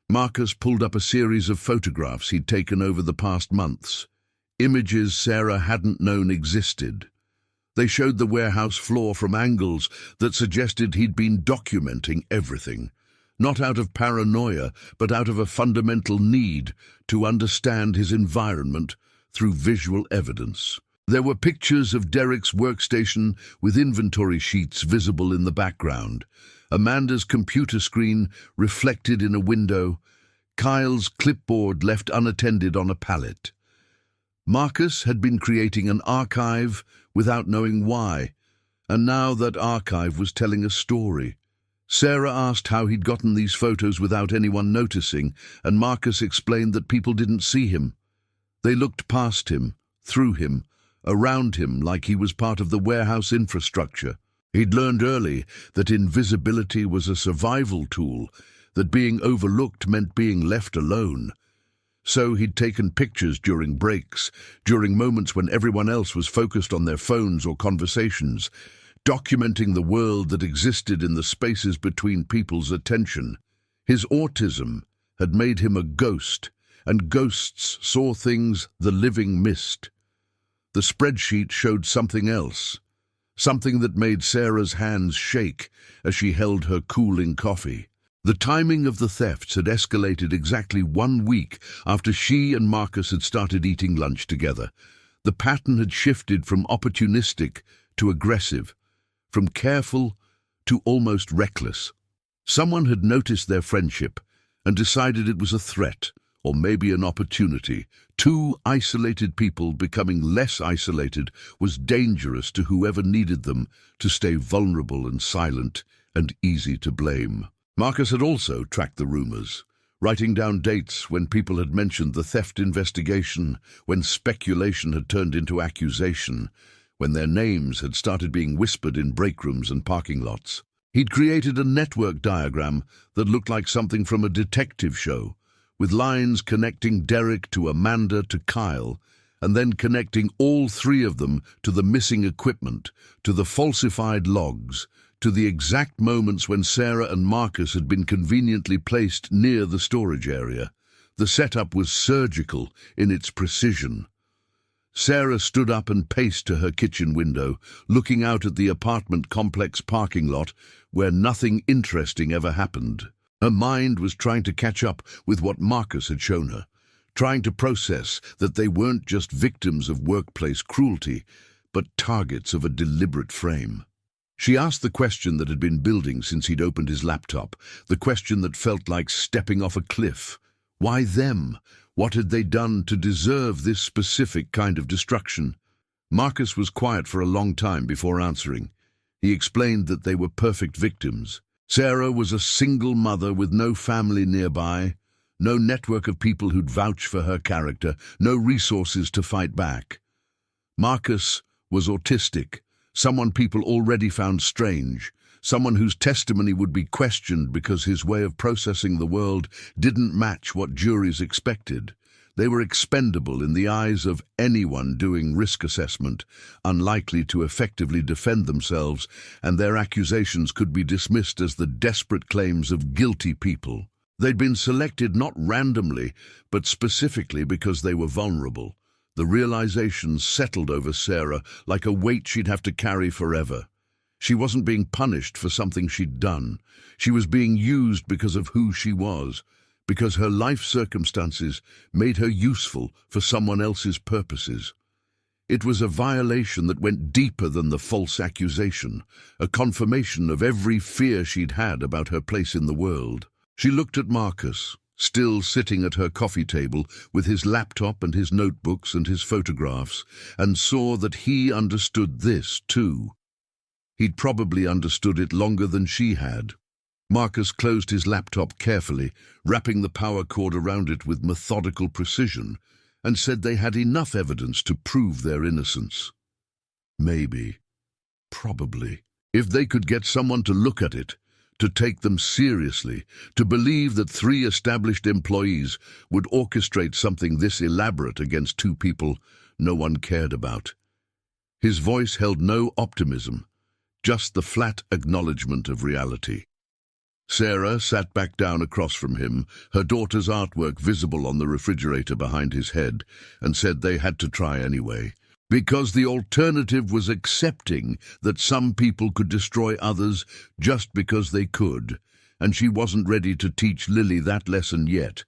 Marcus pulled up a series of photographs he'd taken over the past months, images Sarah hadn't known existed. They showed the warehouse floor from angles that suggested he'd been documenting everything, not out of paranoia, but out of a fundamental need to understand his environment through visual evidence. There were pictures of Derek's workstation with inventory sheets visible in the background, Amanda's computer screen reflected in a window, Kyle's clipboard left unattended on a pallet. Marcus had been creating an archive without knowing why, and now that archive was telling a story. Sarah asked how he'd gotten these photos without anyone noticing, and Marcus explained that people didn't see him. They looked past him, through him, around him like he was part of the warehouse infrastructure. He'd learned early that invisibility was a survival tool, that being overlooked meant being left alone. So he'd taken pictures during breaks, during moments when everyone else was focused on their phones or conversations, documenting the world that existed in the spaces between people's attention. His autism had made him a ghost, and ghosts saw things the living missed. The spreadsheet showed something else, something that made Sarah's hands shake as she held her cooling coffee. The timing of the thefts had escalated exactly 1 week after she and Marcus had started eating lunch together. The pattern had shifted from opportunistic to aggressive, from careful to almost reckless. Someone had noticed their friendship and decided it was a threat, or maybe an opportunity. 2 isolated people becoming less isolated was dangerous to whoever needed them to stay vulnerable and silent and easy to blame. Marcus had also tracked the rumors, writing down dates when people had mentioned the theft investigation, when speculation had turned into accusation, when their names had started being whispered in break rooms and parking lots. He'd created a network diagram that looked like something from a detective show, with lines connecting Derek to Amanda to Kyle, and then connecting all 3 of them to the missing equipment, to the falsified logs, to the exact moments when Sarah and Marcus had been conveniently placed near the storage area. The setup was surgical in its precision. Sarah stood up and paced to her kitchen window, looking out at the apartment complex parking lot where nothing interesting ever happened. Her mind was trying to catch up with what Marcus had shown her, trying to process that they weren't just victims of workplace cruelty, but targets of a deliberate frame. She asked the question that had been building since he'd opened his laptop, the question that felt like stepping off a cliff. Why them? What had they done to deserve this specific kind of destruction? Marcus was quiet for a long time before answering. He explained that they were perfect victims. Sarah was a single mother with no family nearby, no network of people who'd vouch for her character, no resources to fight back. Marcus was autistic, someone people already found strange, someone whose testimony would be questioned because his way of processing the world didn't match what juries expected. They were expendable in the eyes of anyone doing risk assessment, unlikely to effectively defend themselves, and their accusations could be dismissed as the desperate claims of guilty people. They'd been selected not randomly, but specifically because they were vulnerable. The realization settled over Sarah like a weight she'd have to carry forever. She wasn't being punished for something she'd done. She was being used because of who she was, because her life circumstances made her useful for someone else's purposes. It was a violation that went deeper than the false accusation, a confirmation of every fear she'd had about her place in the world. She looked at Marcus, still sitting at her coffee table with his laptop and his notebooks and his photographs, and saw that he understood this too. He'd probably understood it longer than she had. Marcus closed his laptop carefully, wrapping the power cord around it with methodical precision, and said they had enough evidence to prove their innocence. Maybe. Probably. If they could get someone to look at it, to take them seriously, to believe that 3 established employees would orchestrate something this elaborate against 2 people no one cared about. His voice held no optimism, just the flat acknowledgement of reality. Sarah sat back down across from him, her daughter's artwork visible on the refrigerator behind his head, and said they had to try anyway, because the alternative was accepting that some people could destroy others just because they could, and she wasn't ready to teach Lily that lesson yet.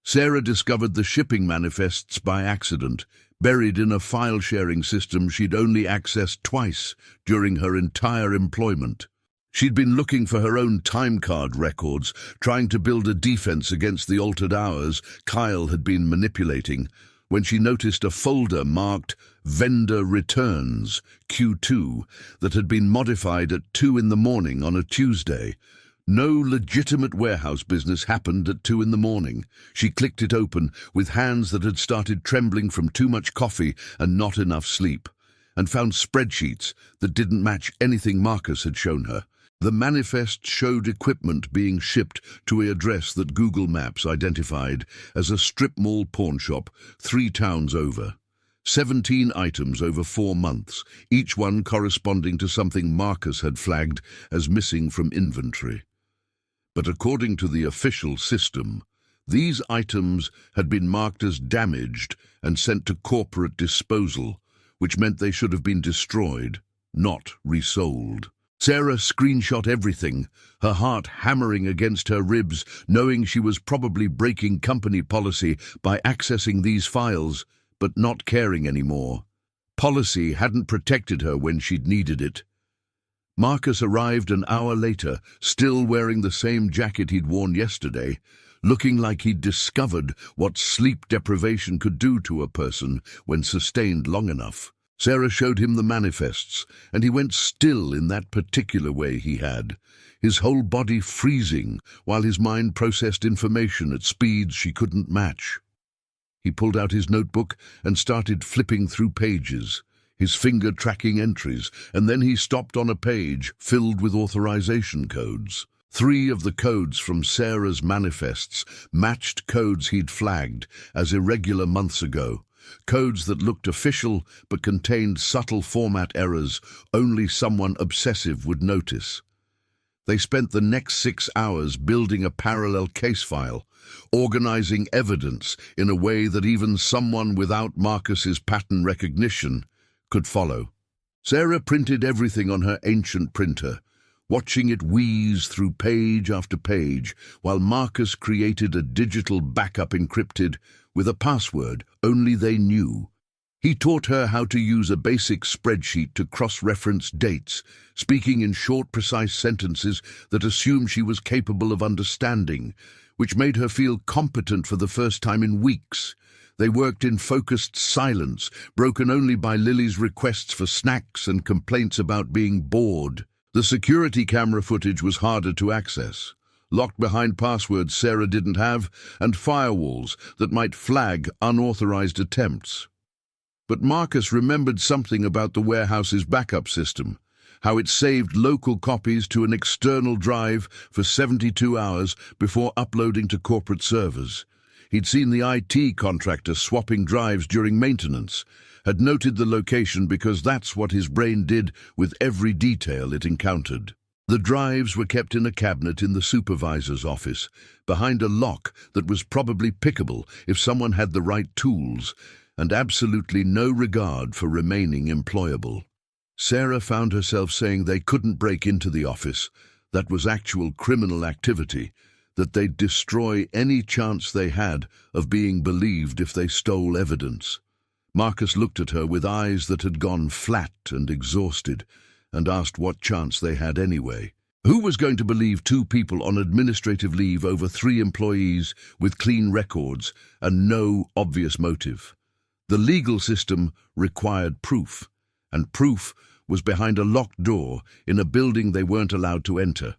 Sarah discovered the shipping manifests by accident, buried in a file-sharing system she'd only accessed twice during her entire employment. She'd been looking for her own time card records, trying to build a defense against the altered hours Kyle had been manipulating, when she noticed a folder marked Vendor Returns, Q2, that had been modified at 2 in the morning on a Tuesday. No legitimate warehouse business happened at 2 in the morning. She clicked it open with hands that had started trembling from too much coffee and not enough sleep, and found spreadsheets that didn't match anything Marcus had shown her. The manifest showed equipment being shipped to an address that Google Maps identified as a strip mall pawnshop 3 towns over. 17 items over 4 months, each one corresponding to something Marcus had flagged as missing from inventory. But according to the official system, these items had been marked as damaged and sent to corporate disposal, which meant they should have been destroyed, not resold. Sarah screenshot everything, her heart hammering against her ribs, knowing she was probably breaking company policy by accessing these files, but not caring anymore. Policy hadn't protected her when she'd needed it. Marcus arrived an hour later, still wearing the same jacket he'd worn yesterday, looking like he'd discovered what sleep deprivation could do to a person when sustained long enough. Sarah showed him the manifests, and he went still in that particular way he had, his whole body freezing while his mind processed information at speeds she couldn't match. He pulled out his notebook and started flipping through pages, his finger tracking entries, and then he stopped on a page filled with authorization codes. 3 of the codes from Sarah's manifests matched codes he'd flagged as irregular months ago. Codes that looked official but contained subtle format errors only someone obsessive would notice. They spent the next 6 hours building a parallel case file, organizing evidence in a way that even someone without Marcus's pattern recognition could follow. Sarah printed everything on her ancient printer, watching it wheeze through page after page, while Marcus created a digital backup encrypted with a password only they knew. He taught her how to use a basic spreadsheet to cross-reference dates, speaking in short, precise sentences that assumed she was capable of understanding, which made her feel competent for the first time in weeks. They worked in focused silence, broken only by Lily's requests for snacks and complaints about being bored. The security camera footage was harder to access, locked behind passwords Sarah didn't have, and firewalls that might flag unauthorized attempts. But Marcus remembered something about the warehouse's backup system, how it saved local copies to an external drive for 72 hours before uploading to corporate servers. He'd seen the IT contractor swapping drives during maintenance, had noted the location because that's what his brain did with every detail it encountered. The drives were kept in a cabinet in the supervisor's office, behind a lock that was probably pickable if someone had the right tools, and absolutely no regard for remaining employable. Sarah found herself saying they couldn't break into the office, that was actual criminal activity, that they'd destroy any chance they had of being believed if they stole evidence. Marcus looked at her with eyes that had gone flat and exhausted, and asked what chance they had anyway. Who was going to believe two people on administrative leave over 3 employees with clean records and no obvious motive? The legal system required proof, and proof was behind a locked door in a building they weren't allowed to enter.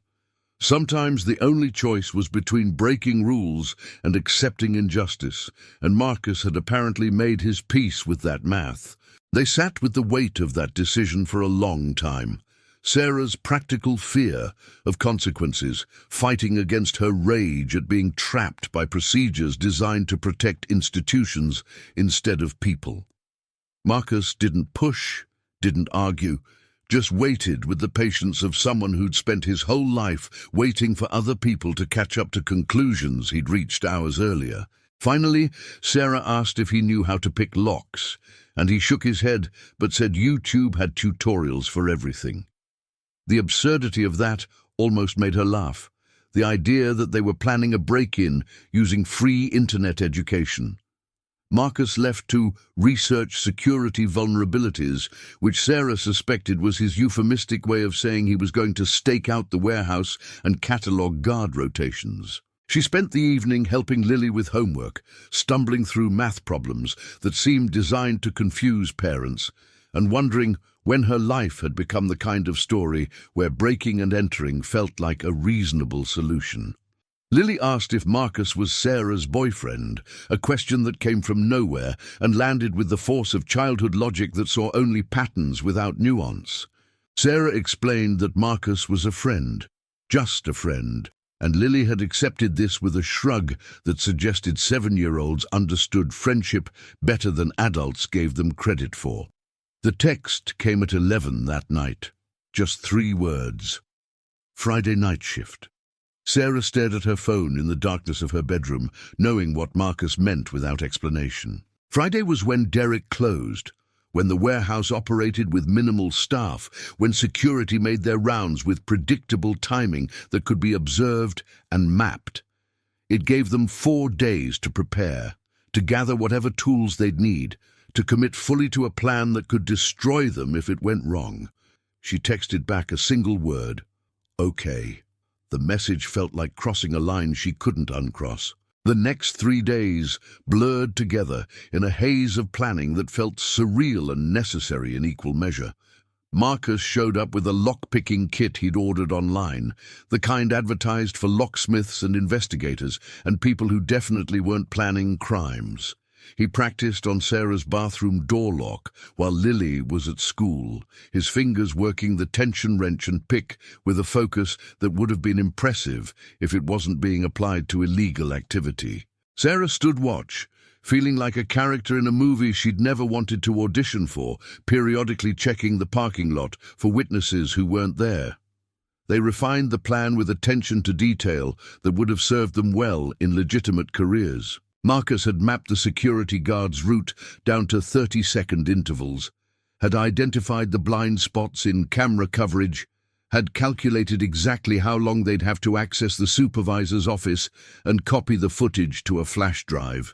Sometimes the only choice was between breaking rules and accepting injustice, and Marcus had apparently made his peace with that math. They sat with the weight of that decision for a long time. Sarah's practical fear of consequences, fighting against her rage at being trapped by procedures designed to protect institutions instead of people. Marcus didn't push, didn't argue, just waited with the patience of someone who'd spent his whole life waiting for other people to catch up to conclusions he'd reached hours earlier. Finally, Sarah asked if he knew how to pick locks, and he shook his head but said YouTube had tutorials for everything. The absurdity of that almost made her laugh. The idea that they were planning a break-in using free internet education. Marcus left to research security vulnerabilities, which Sarah suspected was his euphemistic way of saying he was going to stake out the warehouse and catalogue guard rotations. She spent the evening helping Lily with homework, stumbling through math problems that seemed designed to confuse parents, and wondering when her life had become the kind of story where breaking and entering felt like a reasonable solution. Lily asked if Marcus was Sarah's boyfriend, a question that came from nowhere and landed with the force of childhood logic that saw only patterns without nuance. Sarah explained that Marcus was a friend, just a friend, and Lily had accepted this with a shrug that suggested 7-year-olds understood friendship better than adults gave them credit for. The text came at 11 that night. Just 3 words. Friday night shift. Sarah stared at her phone in the darkness of her bedroom, knowing what Marcus meant without explanation. Friday was when Derek closed, when the warehouse operated with minimal staff, when security made their rounds with predictable timing that could be observed and mapped. It gave them 4 days to prepare, to gather whatever tools they'd need, to commit fully to a plan that could destroy them if it went wrong. She texted back a single word, "Okay." The message felt like crossing a line she couldn't uncross. The next 3 days blurred together in a haze of planning that felt surreal and necessary in equal measure. Marcus showed up with a lock-picking kit he'd ordered online, the kind advertised for locksmiths and investigators and people who definitely weren't planning crimes. He practiced on Sarah's bathroom door lock while Lily was at school, his fingers working the tension wrench and pick with a focus that would have been impressive if it wasn't being applied to illegal activity. Sarah stood watch, feeling like a character in a movie she'd never wanted to audition for, periodically checking the parking lot for witnesses who weren't there. They refined the plan with attention to detail that would have served them well in legitimate careers. Marcus had mapped the security guard's route down to 30-second intervals, had identified the blind spots in camera coverage, had calculated exactly how long they'd have to access the supervisor's office and copy the footage to a flash drive.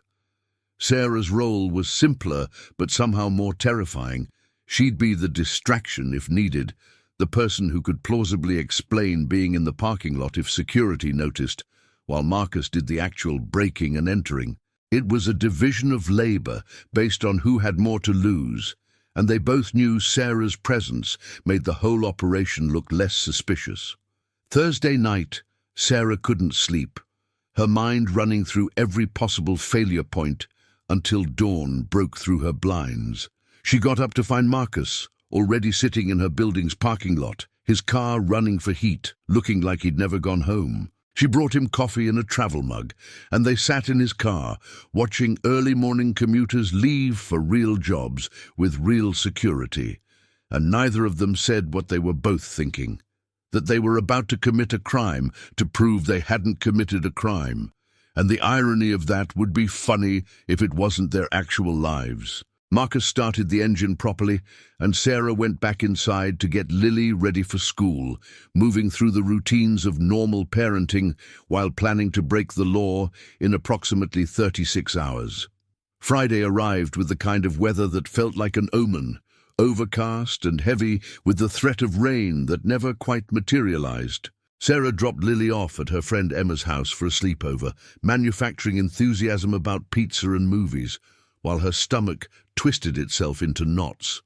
Sarah's role was simpler but somehow more terrifying. She'd be the distraction if needed, the person who could plausibly explain being in the parking lot if security noticed, while Marcus did the actual breaking and entering. It was a division of labor based on who had more to lose, and they both knew Sarah's presence made the whole operation look less suspicious. Thursday night, Sarah couldn't sleep, her mind running through every possible failure point until dawn broke through her blinds. She got up to find Marcus, already sitting in her building's parking lot, his car running for heat, looking like he'd never gone home. She brought him coffee in a travel mug, and they sat in his car, watching early morning commuters leave for real jobs with real security. And neither of them said what they were both thinking, that they were about to commit a crime to prove they hadn't committed a crime. And the irony of that would be funny if it wasn't their actual lives. Marcus started the engine properly, and Sarah went back inside to get Lily ready for school, moving through the routines of normal parenting while planning to break the law in approximately 36 hours. Friday arrived with the kind of weather that felt like an omen, overcast and heavy with the threat of rain that never quite materialized. Sarah dropped Lily off at her friend Emma's house for a sleepover, manufacturing enthusiasm about pizza and movies, while her stomach twisted itself into knots.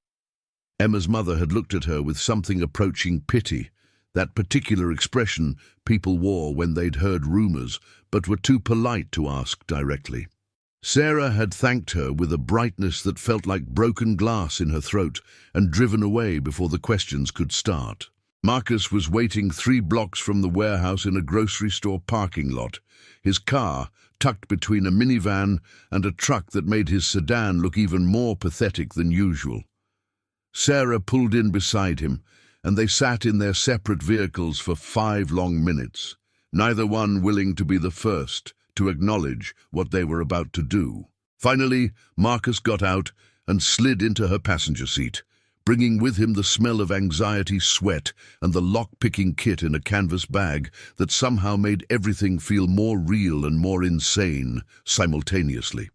Emma's mother had looked at her with something approaching pity, that particular expression people wore when they'd heard rumors, but were too polite to ask directly. Sarah had thanked her with a brightness that felt like broken glass in her throat and driven away before the questions could start. Marcus was waiting 3 blocks from the warehouse in a grocery store parking lot, his car tucked between a minivan and a truck that made his sedan look even more pathetic than usual. Sarah pulled in beside him, and they sat in their separate vehicles for 5 long minutes, neither one willing to be the first to acknowledge what they were about to do. Finally, Marcus got out and slid into her passenger seat, bringing with him the smell of anxiety sweat and the lock-picking kit in a canvas bag that somehow made everything feel more real and more insane simultaneously.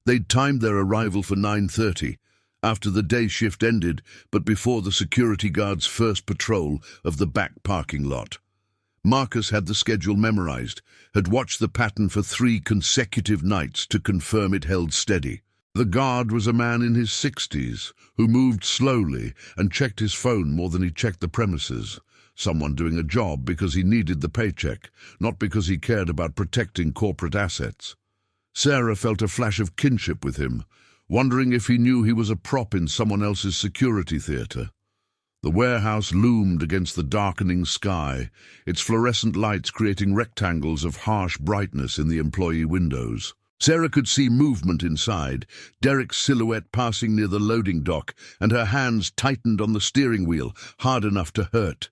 They'd timed their arrival for 9:30, after the day shift ended, but before the security guard's first patrol of the back parking lot. Marcus had the schedule memorized, had watched the pattern for 3 consecutive nights to confirm it held steady. The guard was a man in his 60s, who moved slowly and checked his phone more than he checked the premises. Someone doing a job because he needed the paycheck, not because he cared about protecting corporate assets. Sarah felt a flash of kinship with him, wondering if he knew he was a prop in someone else's security theater. The warehouse loomed against the darkening sky, its fluorescent lights creating rectangles of harsh brightness in the employee windows. Sarah could see movement inside, Derek's silhouette passing near the loading dock, and her hands tightened on the steering wheel, hard enough to hurt.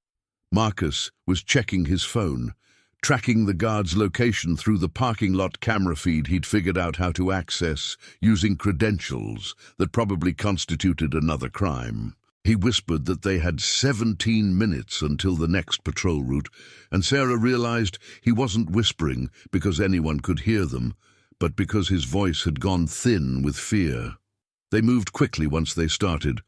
Marcus was checking his phone, tracking the guard's location through the parking lot camera feed he'd figured out how to access using credentials that probably constituted another crime. He whispered that they had 17 minutes until the next patrol route, and Sarah realized he wasn't whispering because anyone could hear them, but because his voice had gone thin with fear. They moved quickly once they started,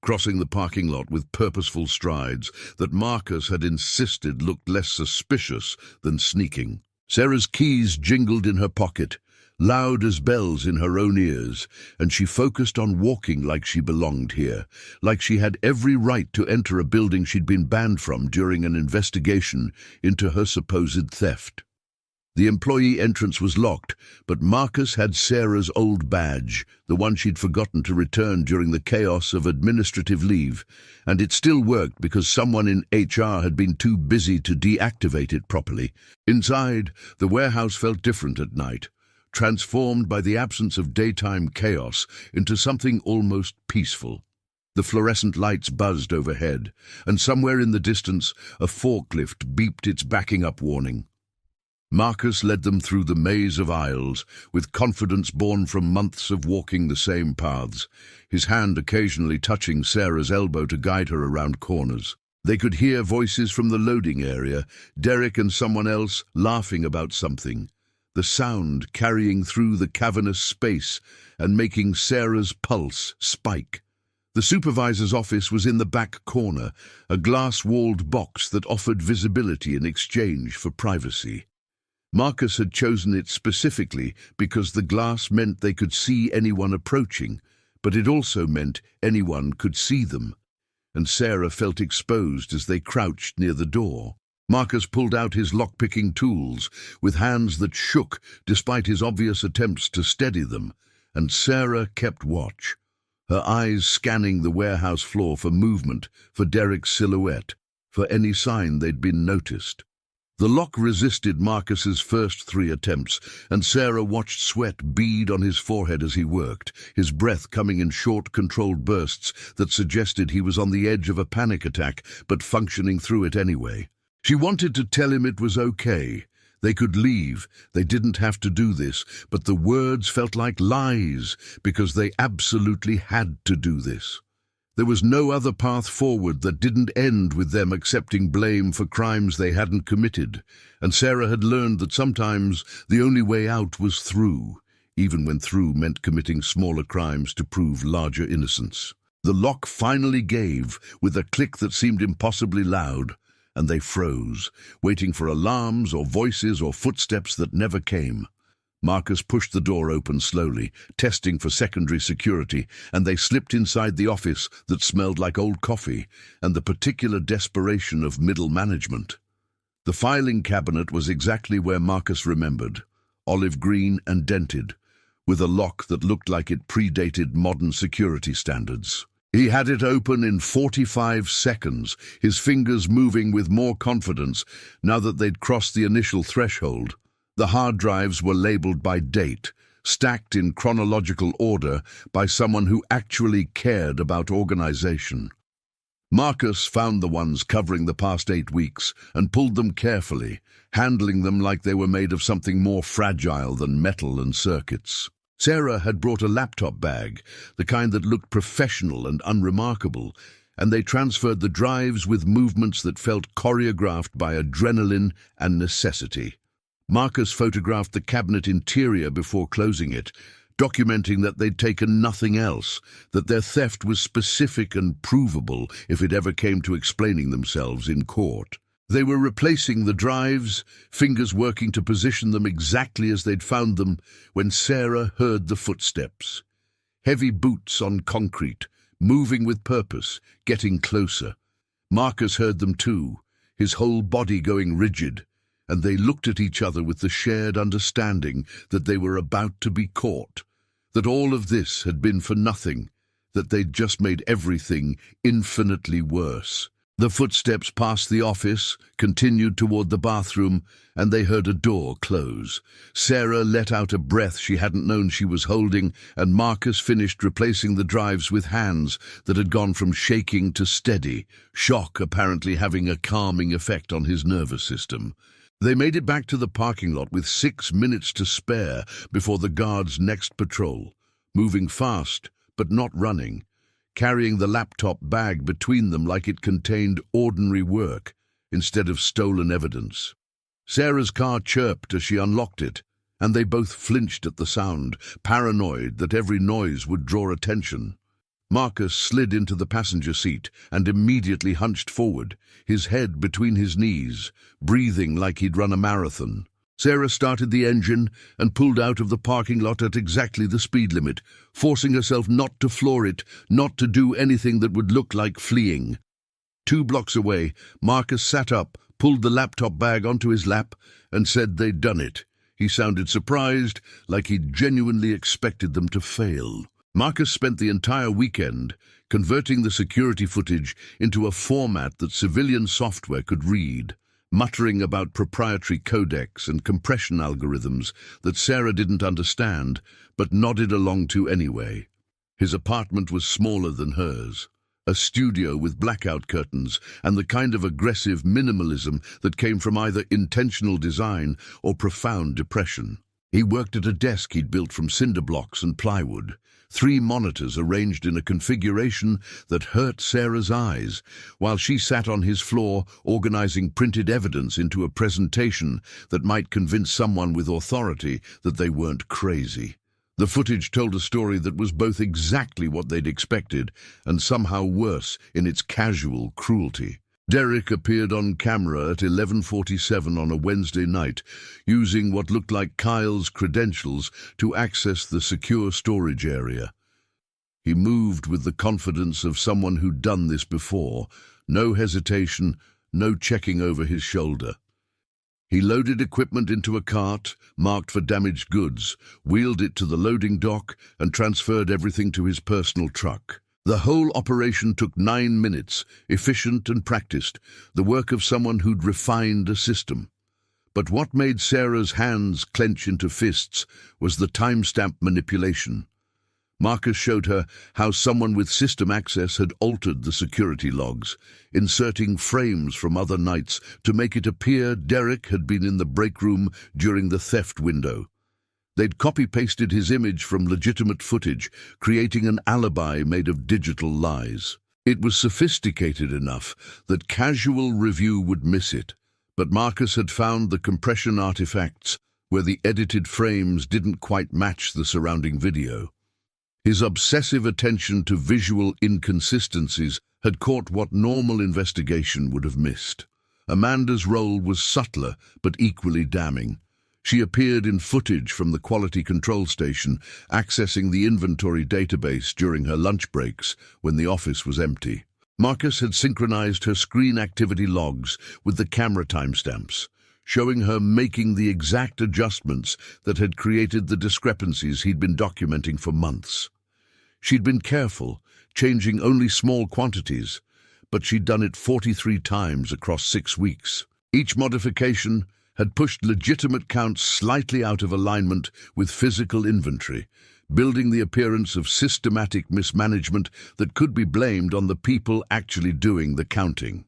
crossing the parking lot with purposeful strides that Marcus had insisted looked less suspicious than sneaking. Sarah's keys jingled in her pocket, loud as bells in her own ears, and she focused on walking like she belonged here, like she had every right to enter a building she'd been banned from during an investigation into her supposed theft. The employee entrance was locked, but Marcus had Sarah's old badge, the one she'd forgotten to return during the chaos of administrative leave, and it still worked because someone in HR had been too busy to deactivate it properly. Inside, the warehouse felt different at night, transformed by the absence of daytime chaos into something almost peaceful. The fluorescent lights buzzed overhead, and somewhere in the distance, a forklift beeped its backing up warning. Marcus led them through the maze of aisles, with confidence born from months of walking the same paths, his hand occasionally touching Sarah's elbow to guide her around corners. They could hear voices from the loading area, Derek and someone else laughing about something, the sound carrying through the cavernous space and making Sarah's pulse spike. The supervisor's office was in the back corner, a glass-walled box that offered visibility in exchange for privacy. Marcus had chosen it specifically because the glass meant they could see anyone approaching, but it also meant anyone could see them, and Sarah felt exposed as they crouched near the door. Marcus pulled out his lock-picking tools with hands that shook despite his obvious attempts to steady them, and Sarah kept watch, her eyes scanning the warehouse floor for movement, for Derek's silhouette, for any sign they'd been noticed. The lock resisted Marcus's first 3 attempts, and Sarah watched sweat bead on his forehead as he worked, his breath coming in short, controlled bursts that suggested he was on the edge of a panic attack, but functioning through it anyway. She wanted to tell him it was okay. They could leave. They didn't have to do this, but the words felt like lies because they absolutely had to do this. There was no other path forward that didn't end with them accepting blame for crimes they hadn't committed, and Sarah had learned that sometimes the only way out was through, even when through meant committing smaller crimes to prove larger innocence. The lock finally gave, with a click that seemed impossibly loud, and they froze, waiting for alarms or voices or footsteps that never came. Marcus pushed the door open slowly, testing for secondary security, and they slipped inside the office that smelled like old coffee and the particular desperation of middle management. The filing cabinet was exactly where Marcus remembered, olive green and dented, with a lock that looked like it predated modern security standards. He had it open in 45 seconds, his fingers moving with more confidence now that they'd crossed the initial threshold. The hard drives were labeled by date, stacked in chronological order by someone who actually cared about organization. Marcus found the ones covering the past 8 weeks and pulled them carefully, handling them like they were made of something more fragile than metal and circuits. Sarah had brought a laptop bag, the kind that looked professional and unremarkable, and they transferred the drives with movements that felt choreographed by adrenaline and necessity. Marcus photographed the cabinet interior before closing it, documenting that they'd taken nothing else, that their theft was specific and provable if it ever came to explaining themselves in court. They were replacing the drives, fingers working to position them exactly as they'd found them, when Sarah heard the footsteps. Heavy boots on concrete, moving with purpose, getting closer. Marcus heard them too, his whole body going rigid, and they looked at each other with the shared understanding that they were about to be caught, that all of this had been for nothing, that they'd just made everything infinitely worse. The footsteps passed the office, continued toward the bathroom, and they heard a door close. Sarah let out a breath she hadn't known she was holding, and Marcus finished replacing the drives with hands that had gone from shaking to steady, shock apparently having a calming effect on his nervous system. They made it back to the parking lot with 6 minutes to spare before the guard's next patrol, moving fast but not running, carrying the laptop bag between them like it contained ordinary work instead of stolen evidence. Sarah's car chirped as she unlocked it, and they both flinched at the sound, paranoid that every noise would draw attention. Marcus slid into the passenger seat and immediately hunched forward, his head between his knees, breathing like he'd run a marathon. Sarah started the engine and pulled out of the parking lot at exactly the speed limit, forcing herself not to floor it, not to do anything that would look like fleeing. 2 blocks away, Marcus sat up, pulled the laptop bag onto his lap, and said they'd done it. He sounded surprised, like he'd genuinely expected them to fail. Marcus spent the entire weekend converting the security footage into a format that civilian software could read, muttering about proprietary codecs and compression algorithms that Sarah didn't understand, but nodded along to anyway. His apartment was smaller than hers, a studio with blackout curtains and the kind of aggressive minimalism that came from either intentional design or profound depression. He worked at a desk he'd built from cinder blocks and plywood, 3 monitors arranged in a configuration that hurt Sarah's eyes, while she sat on his floor organizing printed evidence into a presentation that might convince someone with authority that they weren't crazy. The footage told a story that was both exactly what they'd expected and somehow worse in its casual cruelty. Derek appeared on camera at 11:47 on a Wednesday night, using what looked like Kyle's credentials to access the secure storage area. He moved with the confidence of someone who'd done this before, no hesitation, no checking over his shoulder. He loaded equipment into a cart, marked for damaged goods, wheeled it to the loading dock, and transferred everything to his personal truck. The whole operation took 9 minutes, efficient and practiced, the work of someone who'd refined a system. But what made Sarah's hands clench into fists was the timestamp manipulation. Marcus showed her how someone with system access had altered the security logs, inserting frames from other nights to make it appear Derek had been in the break room during the theft window. They'd copy-pasted his image from legitimate footage, creating an alibi made of digital lies. It was sophisticated enough that casual review would miss it, but Marcus had found the compression artifacts where the edited frames didn't quite match the surrounding video. His obsessive attention to visual inconsistencies had caught what normal investigation would have missed. Amanda's role was subtler but equally damning. She appeared in footage from the quality control station, accessing the inventory database during her lunch breaks when the office was empty. Marcus had synchronized her screen activity logs with the camera timestamps, showing her making the exact adjustments that had created the discrepancies he'd been documenting for months. She'd been careful, changing only small quantities, but she'd done it 43 times across 6 weeks. Each modification had pushed legitimate counts slightly out of alignment with physical inventory, building the appearance of systematic mismanagement that could be blamed on the people actually doing the counting.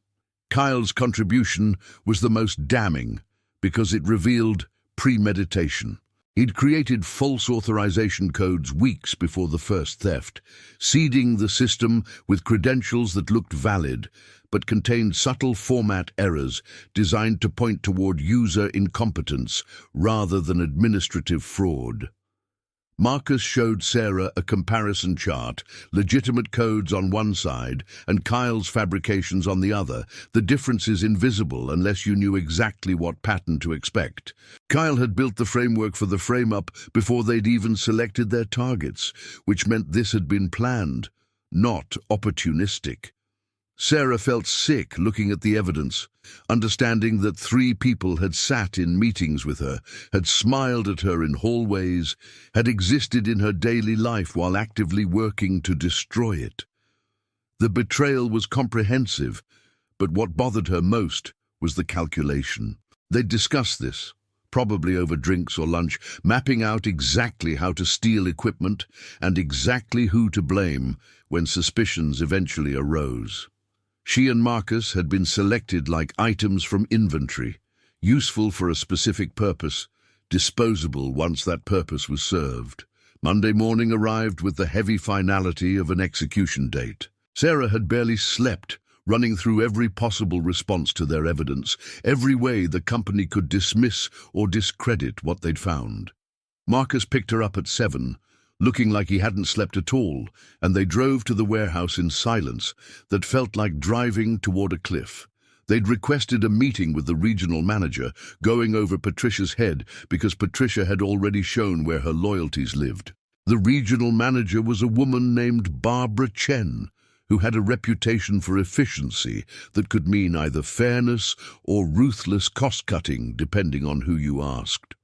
Kyle's contribution was the most damning because it revealed premeditation. He'd created false authorization codes weeks before the first theft, seeding the system with credentials that looked valid but contained subtle format errors designed to point toward user incompetence rather than administrative fraud. Marcus showed Sarah a comparison chart, legitimate codes on one side and Kyle's fabrications on the other. The difference is invisible unless you knew exactly what pattern to expect. Kyle had built the framework for the frame-up before they'd even selected their targets, which meant this had been planned, not opportunistic. Sarah felt sick looking at the evidence, understanding that 3 people had sat in meetings with her, had smiled at her in hallways, had existed in her daily life while actively working to destroy it. The betrayal was comprehensive, but what bothered her most was the calculation. They'd discussed this, probably over drinks or lunch, mapping out exactly how to steal equipment and exactly who to blame when suspicions eventually arose. She and Marcus had been selected like items from inventory, useful for a specific purpose, disposable once that purpose was served. Monday morning arrived with the heavy finality of an execution date. Sarah had barely slept, running through every possible response to their evidence, every way the company could dismiss or discredit what they'd found. Marcus picked her up at 7, looking like he hadn't slept at all, and they drove to the warehouse in silence that felt like driving toward a cliff. They'd requested a meeting with the regional manager, going over Patricia's head because Patricia had already shown where her loyalties lived. The regional manager was a woman named Barbara Chen, who had a reputation for efficiency that could mean either fairness or ruthless cost-cutting, depending on who you asked.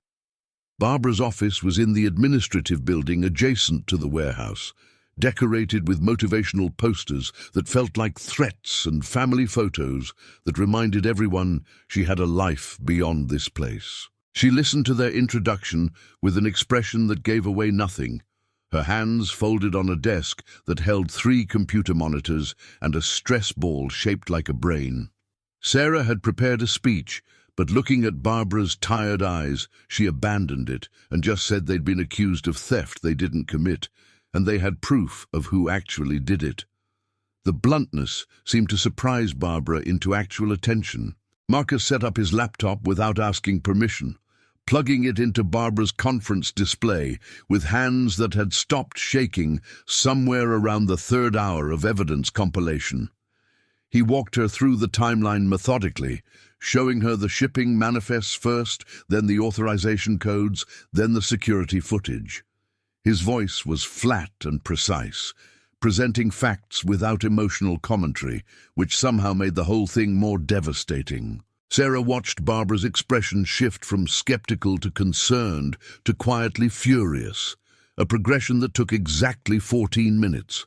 Barbara's office was in the administrative building adjacent to the warehouse, decorated with motivational posters that felt like threats and family photos that reminded everyone she had a life beyond this place. She listened to their introduction with an expression that gave away nothing, her hands folded on a desk that held 3 computer monitors and a stress ball shaped like a brain. Sarah had prepared a speech, but looking at Barbara's tired eyes, she abandoned it and just said they'd been accused of theft they didn't commit, and they had proof of who actually did it. The bluntness seemed to surprise Barbara into actual attention. Marcus set up his laptop without asking permission, plugging it into Barbara's conference display with hands that had stopped shaking somewhere around the 3rd hour of evidence compilation. He walked her through the timeline methodically, showing her the shipping manifests first, then the authorization codes, then the security footage. His voice was flat and precise, presenting facts without emotional commentary, which somehow made the whole thing more devastating. Sarah watched Barbara's expression shift from skeptical to concerned to quietly furious, a progression that took exactly 14 minutes.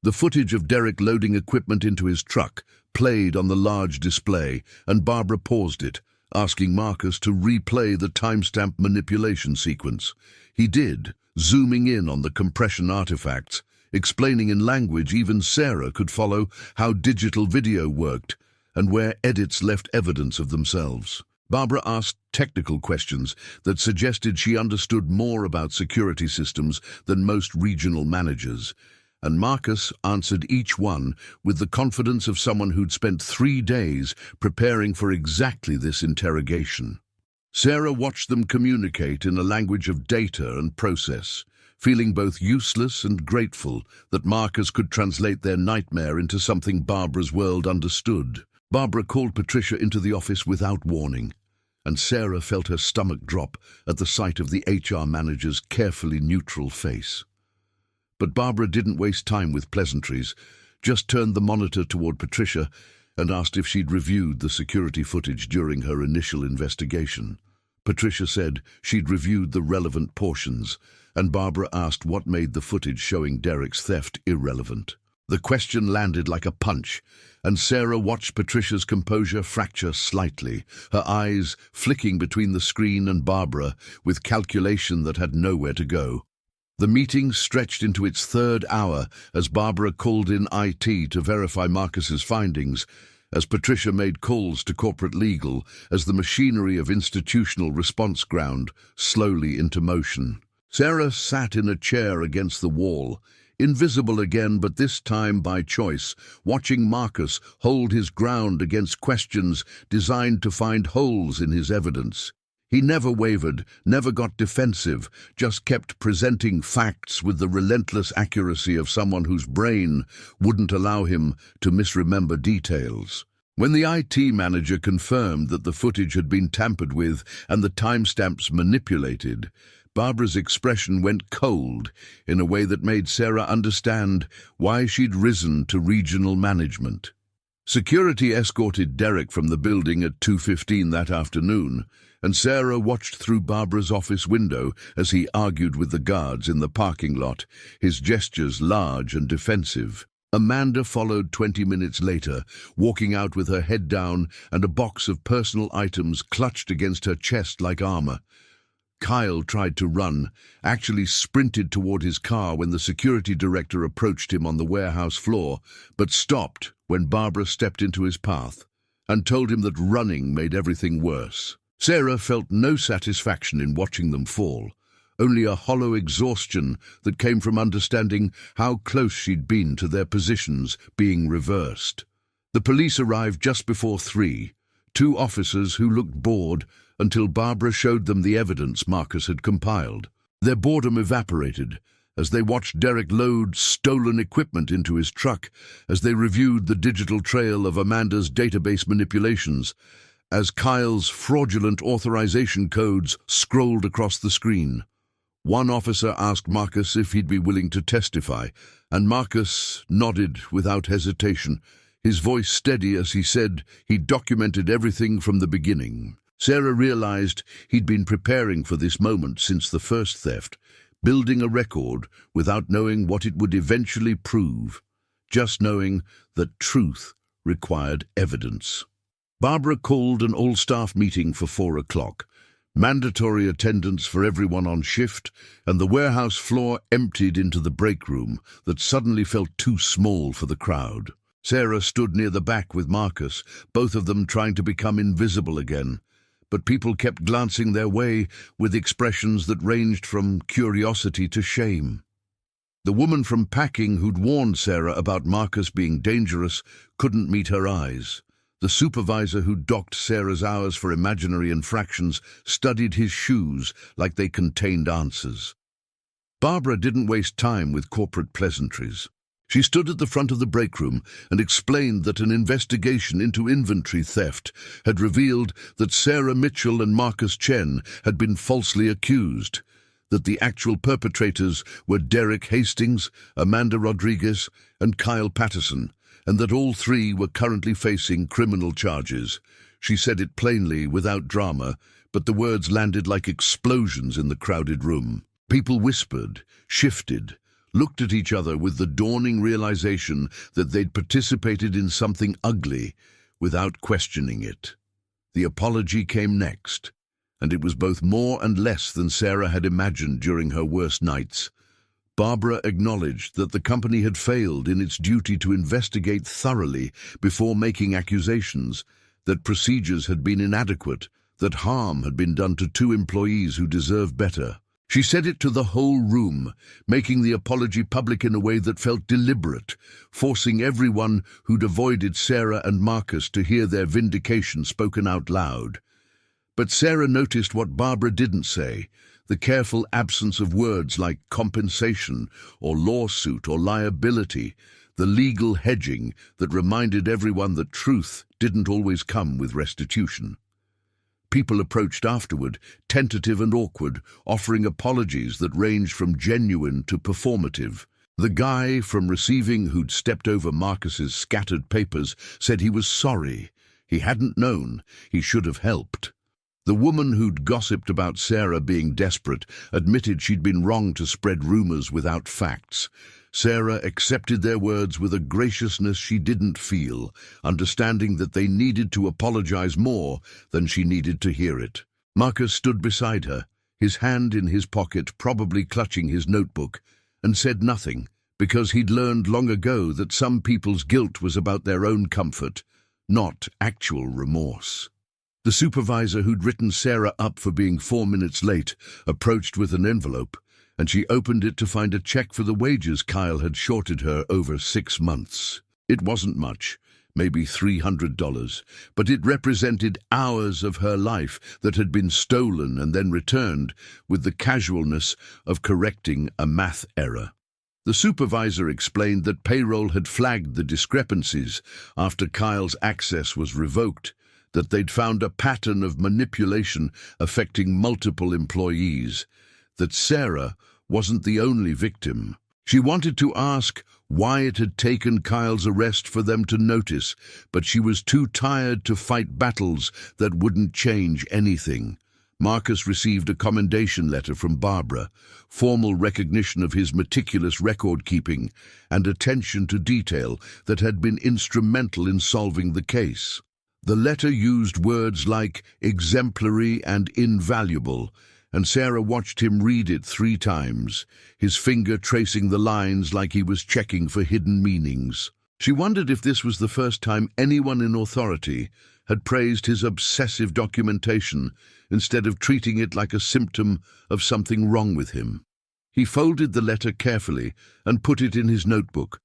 The footage of Derek loading equipment into his truck played on the large display, and Barbara paused it, asking Marcus to replay the timestamp manipulation sequence. He did, zooming in on the compression artifacts, explaining in language even Sarah could follow how digital video worked and where edits left evidence of themselves. Barbara asked technical questions that suggested she understood more about security systems than most regional managers, and Marcus answered each one with the confidence of someone who'd spent 3 days preparing for exactly this interrogation. Sarah watched them communicate in a language of data and process, feeling both useless and grateful that Marcus could translate their nightmare into something Barbara's world understood. Barbara called Patricia into the office without warning, and Sarah felt her stomach drop at the sight of the HR manager's carefully neutral face. But Barbara didn't waste time with pleasantries, just turned the monitor toward Patricia and asked if she'd reviewed the security footage during her initial investigation. Patricia said she'd reviewed the relevant portions, and Barbara asked what made the footage showing Derek's theft irrelevant. The question landed like a punch, and Sarah watched Patricia's composure fracture slightly, her eyes flicking between the screen and Barbara with calculation that had nowhere to go. The meeting stretched into its 3rd hour as Barbara called in IT to verify Marcus's findings, as Patricia made calls to corporate legal, as the machinery of institutional response ground slowly into motion. Sarah sat in a chair against the wall, invisible again, but this time by choice, watching Marcus hold his ground against questions designed to find holes in his evidence. He never wavered, never got defensive, just kept presenting facts with the relentless accuracy of someone whose brain wouldn't allow him to misremember details. When the IT manager confirmed that the footage had been tampered with and the timestamps manipulated, Barbara's expression went cold in a way that made Sarah understand why she'd risen to regional management. Security escorted Derek from the building at 2:15 that afternoon, and Sarah watched through Barbara's office window as he argued with the guards in the parking lot, his gestures large and defensive. Amanda followed 20 minutes later, walking out with her head down and a box of personal items clutched against her chest like armor. Kyle tried to run, actually sprinted toward his car when the security director approached him on the warehouse floor, but stopped when Barbara stepped into his path and told him that running made everything worse. Sarah felt no satisfaction in watching them fall, only a hollow exhaustion that came from understanding how close she'd been to their positions being reversed. The police arrived just before 3, 2 officers who looked bored until Barbara showed them the evidence Marcus had compiled. Their boredom evaporated as they watched Derek load stolen equipment into his truck, as they reviewed the digital trail of Amanda's database manipulations, as Kyle's fraudulent authorization codes scrolled across the screen. One officer asked Marcus if he'd be willing to testify, and Marcus nodded without hesitation, his voice steady as he said he'd documented everything from the beginning. Sarah realized he'd been preparing for this moment since the first theft, building a record without knowing what it would eventually prove, just knowing that truth required evidence. Barbara called an all-staff meeting for 4 o'clock, mandatory attendance for everyone on shift, and the warehouse floor emptied into the break room that suddenly felt too small for the crowd. Sarah stood near the back with Marcus, both of them trying to become invisible again, but people kept glancing their way with expressions that ranged from curiosity to shame. The woman from packing who'd warned Sarah about Marcus being dangerous couldn't meet her eyes. The supervisor who docked Sarah's hours for imaginary infractions studied his shoes like they contained answers. Barbara didn't waste time with corporate pleasantries. She stood at the front of the break room and explained that an investigation into inventory theft had revealed that Sarah Mitchell and Marcus Chen had been falsely accused, that the actual perpetrators were Derek Hastings, Amanda Rodriguez, and Kyle Patterson, and that all three were currently facing criminal charges. She said it plainly, without drama, but the words landed like explosions in the crowded room. People whispered, shifted, looked at each other with the dawning realization that they'd participated in something ugly without questioning it. The apology came next, and it was both more and less than Sarah had imagined during her worst nights. Barbara acknowledged that the company had failed in its duty to investigate thoroughly before making accusations, that procedures had been inadequate, that harm had been done to 2 employees who deserved better. She said it to the whole room, making the apology public in a way that felt deliberate, forcing everyone who'd avoided Sarah and Marcus to hear their vindication spoken out loud. But Sarah noticed what Barbara didn't say, the careful absence of words like compensation or lawsuit or liability, the legal hedging that reminded everyone that truth didn't always come with restitution. People approached afterward, tentative and awkward, offering apologies that ranged from genuine to performative. The guy from receiving who'd stepped over Marcus's scattered papers said he was sorry. He hadn't known. He should have helped. The woman who'd gossiped about Sarah being desperate admitted she'd been wrong to spread rumors without facts. Sarah accepted their words with a graciousness she didn't feel, understanding that they needed to apologize more than she needed to hear it. Marcus stood beside her, his hand in his pocket, probably clutching his notebook, and said nothing, because he'd learned long ago that some people's guilt was about their own comfort, not actual remorse. The supervisor who'd written Sarah up for being 4 minutes late approached with an envelope, and she opened it to find a check for the wages Kyle had shorted her over 6 months. It wasn't much, maybe $300, but it represented hours of her life that had been stolen and then returned with the casualness of correcting a math error. The supervisor explained that payroll had flagged the discrepancies after Kyle's access was revoked, that they'd found a pattern of manipulation affecting multiple employees, that Sarah wasn't the only victim. She wanted to ask why it had taken Kyle's arrest for them to notice, but she was too tired to fight battles that wouldn't change anything. Marcus received a commendation letter from Barbara, formal recognition of his meticulous record-keeping and attention to detail that had been instrumental in solving the case. The letter used words like exemplary and invaluable, and Sarah watched him read it 3 times, his finger tracing the lines like he was checking for hidden meanings. She wondered if this was the first time anyone in authority had praised his obsessive documentation instead of treating it like a symptom of something wrong with him. He folded the letter carefully and put it in his notebook,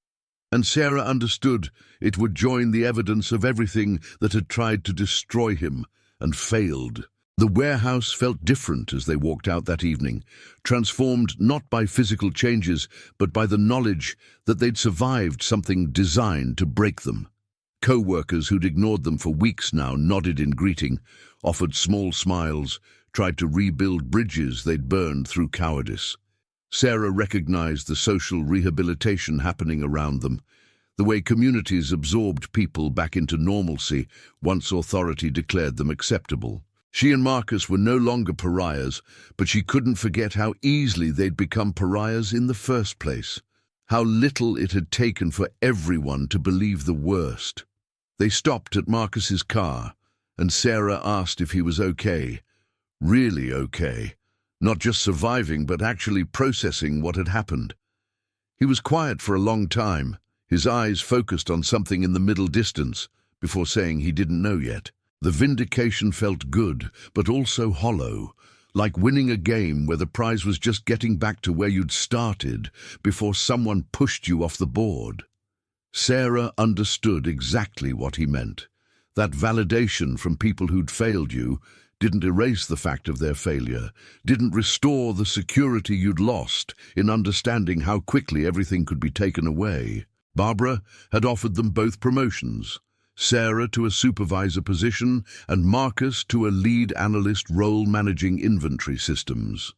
and Sarah understood it would join the evidence of everything that had tried to destroy him and failed. The warehouse felt different as they walked out that evening, transformed not by physical changes, but by the knowledge that they'd survived something designed to break them. Co-workers who'd ignored them for weeks now nodded in greeting, offered small smiles, tried to rebuild bridges they'd burned through cowardice. Sarah recognized the social rehabilitation happening around them, the way communities absorbed people back into normalcy once authority declared them acceptable. She and Marcus were no longer pariahs, but she couldn't forget how easily they'd become pariahs in the first place, how little it had taken for everyone to believe the worst. They stopped at Marcus's car, and Sarah asked if he was okay. Really okay. Not just surviving, but actually processing what had happened. He was quiet for a long time, his eyes focused on something in the middle distance, before saying he didn't know yet. The vindication felt good, but also hollow, like winning a game where the prize was just getting back to where you'd started before someone pushed you off the board. Sarah understood exactly what he meant. That validation from people who'd failed you didn't erase the fact of their failure, didn't restore the security you'd lost in understanding how quickly everything could be taken away. Barbara had offered them both promotions, Sarah to a supervisor position and Marcus to a lead analyst role managing inventory systems.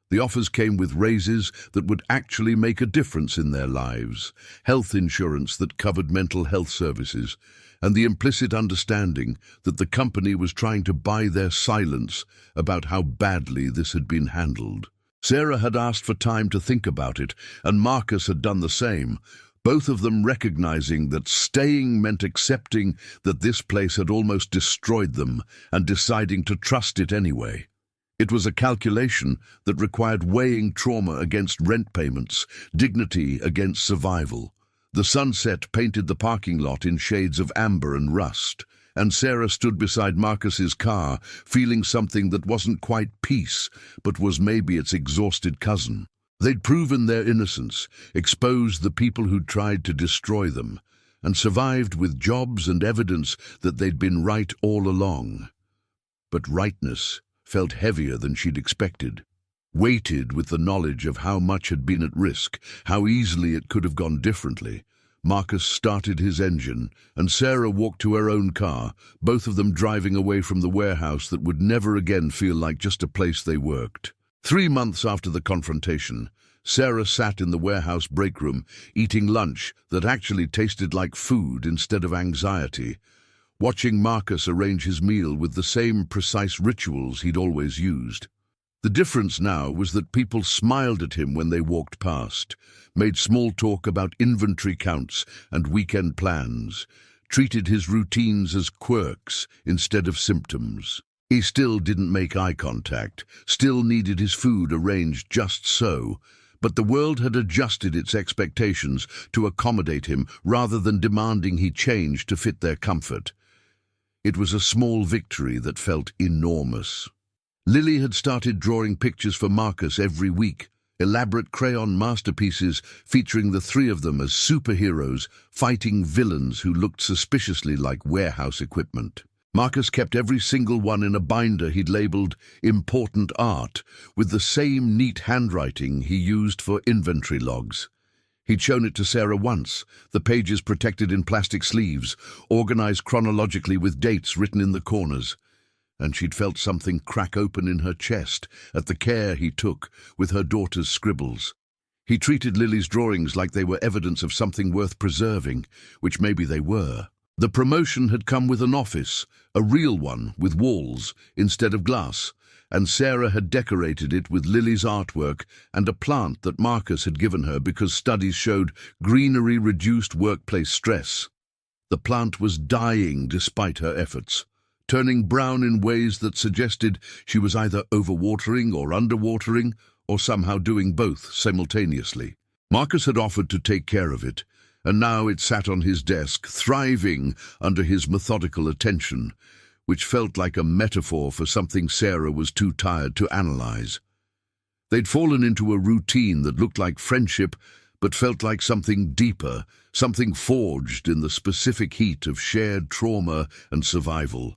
The offers came with raises that would actually make a difference in their lives, health insurance that covered mental health services, and the implicit understanding that the company was trying to buy their silence about how badly this had been handled. Sarah had asked for time to think about it, and Marcus had done the same, both of them recognizing that staying meant accepting that this place had almost destroyed them and deciding to trust it anyway. It was a calculation that required weighing trauma against rent payments, dignity against survival. The sunset painted the parking lot in shades of amber and rust, and Sarah stood beside Marcus's car, feeling something that wasn't quite peace, but was maybe its exhausted cousin. They'd proven their innocence, exposed the people who'd tried to destroy them, and survived with jobs and evidence that they'd been right all along. But rightness felt heavier than she'd expected, weighted with the knowledge of how much had been at risk, how easily it could have gone differently. Marcus started his engine, and Sarah walked to her own car, both of them driving away from the warehouse that would never again feel like just a place they worked. 3 months after the confrontation, Sarah sat in the warehouse break room, eating lunch that actually tasted like food instead of anxiety, watching Marcus arrange his meal with the same precise rituals he'd always used. The difference now was that people smiled at him when they walked past, made small talk about inventory counts and weekend plans, treated his routines as quirks instead of symptoms. He still didn't make eye contact, still needed his food arranged just so, but the world had adjusted its expectations to accommodate him rather than demanding he change to fit their comfort. It was a small victory that felt enormous. Lily had started drawing pictures for Marcus every week, elaborate crayon masterpieces featuring the three of them as superheroes fighting villains who looked suspiciously like warehouse equipment. Marcus kept every single one in a binder he'd labeled Important Art, with the same neat handwriting he used for inventory logs. He'd shown it to Sarah once, the pages protected in plastic sleeves, organized chronologically with dates written in the corners, and she'd felt something crack open in her chest at the care he took with her daughter's scribbles. He treated Lily's drawings like they were evidence of something worth preserving, which maybe they were. The promotion had come with an office, a real one with walls instead of glass, and Sarah had decorated it with Lily's artwork and a plant that Marcus had given her because studies showed greenery reduced workplace stress. The plant was dying despite her efforts, turning brown in ways that suggested she was either overwatering or underwatering, or somehow doing both simultaneously. Marcus had offered to take care of it, and now it sat on his desk, thriving under his methodical attention, which felt like a metaphor for something Sarah was too tired to analyze. They'd fallen into a routine that looked like friendship, but felt like something deeper, something forged in the specific heat of shared trauma and survival.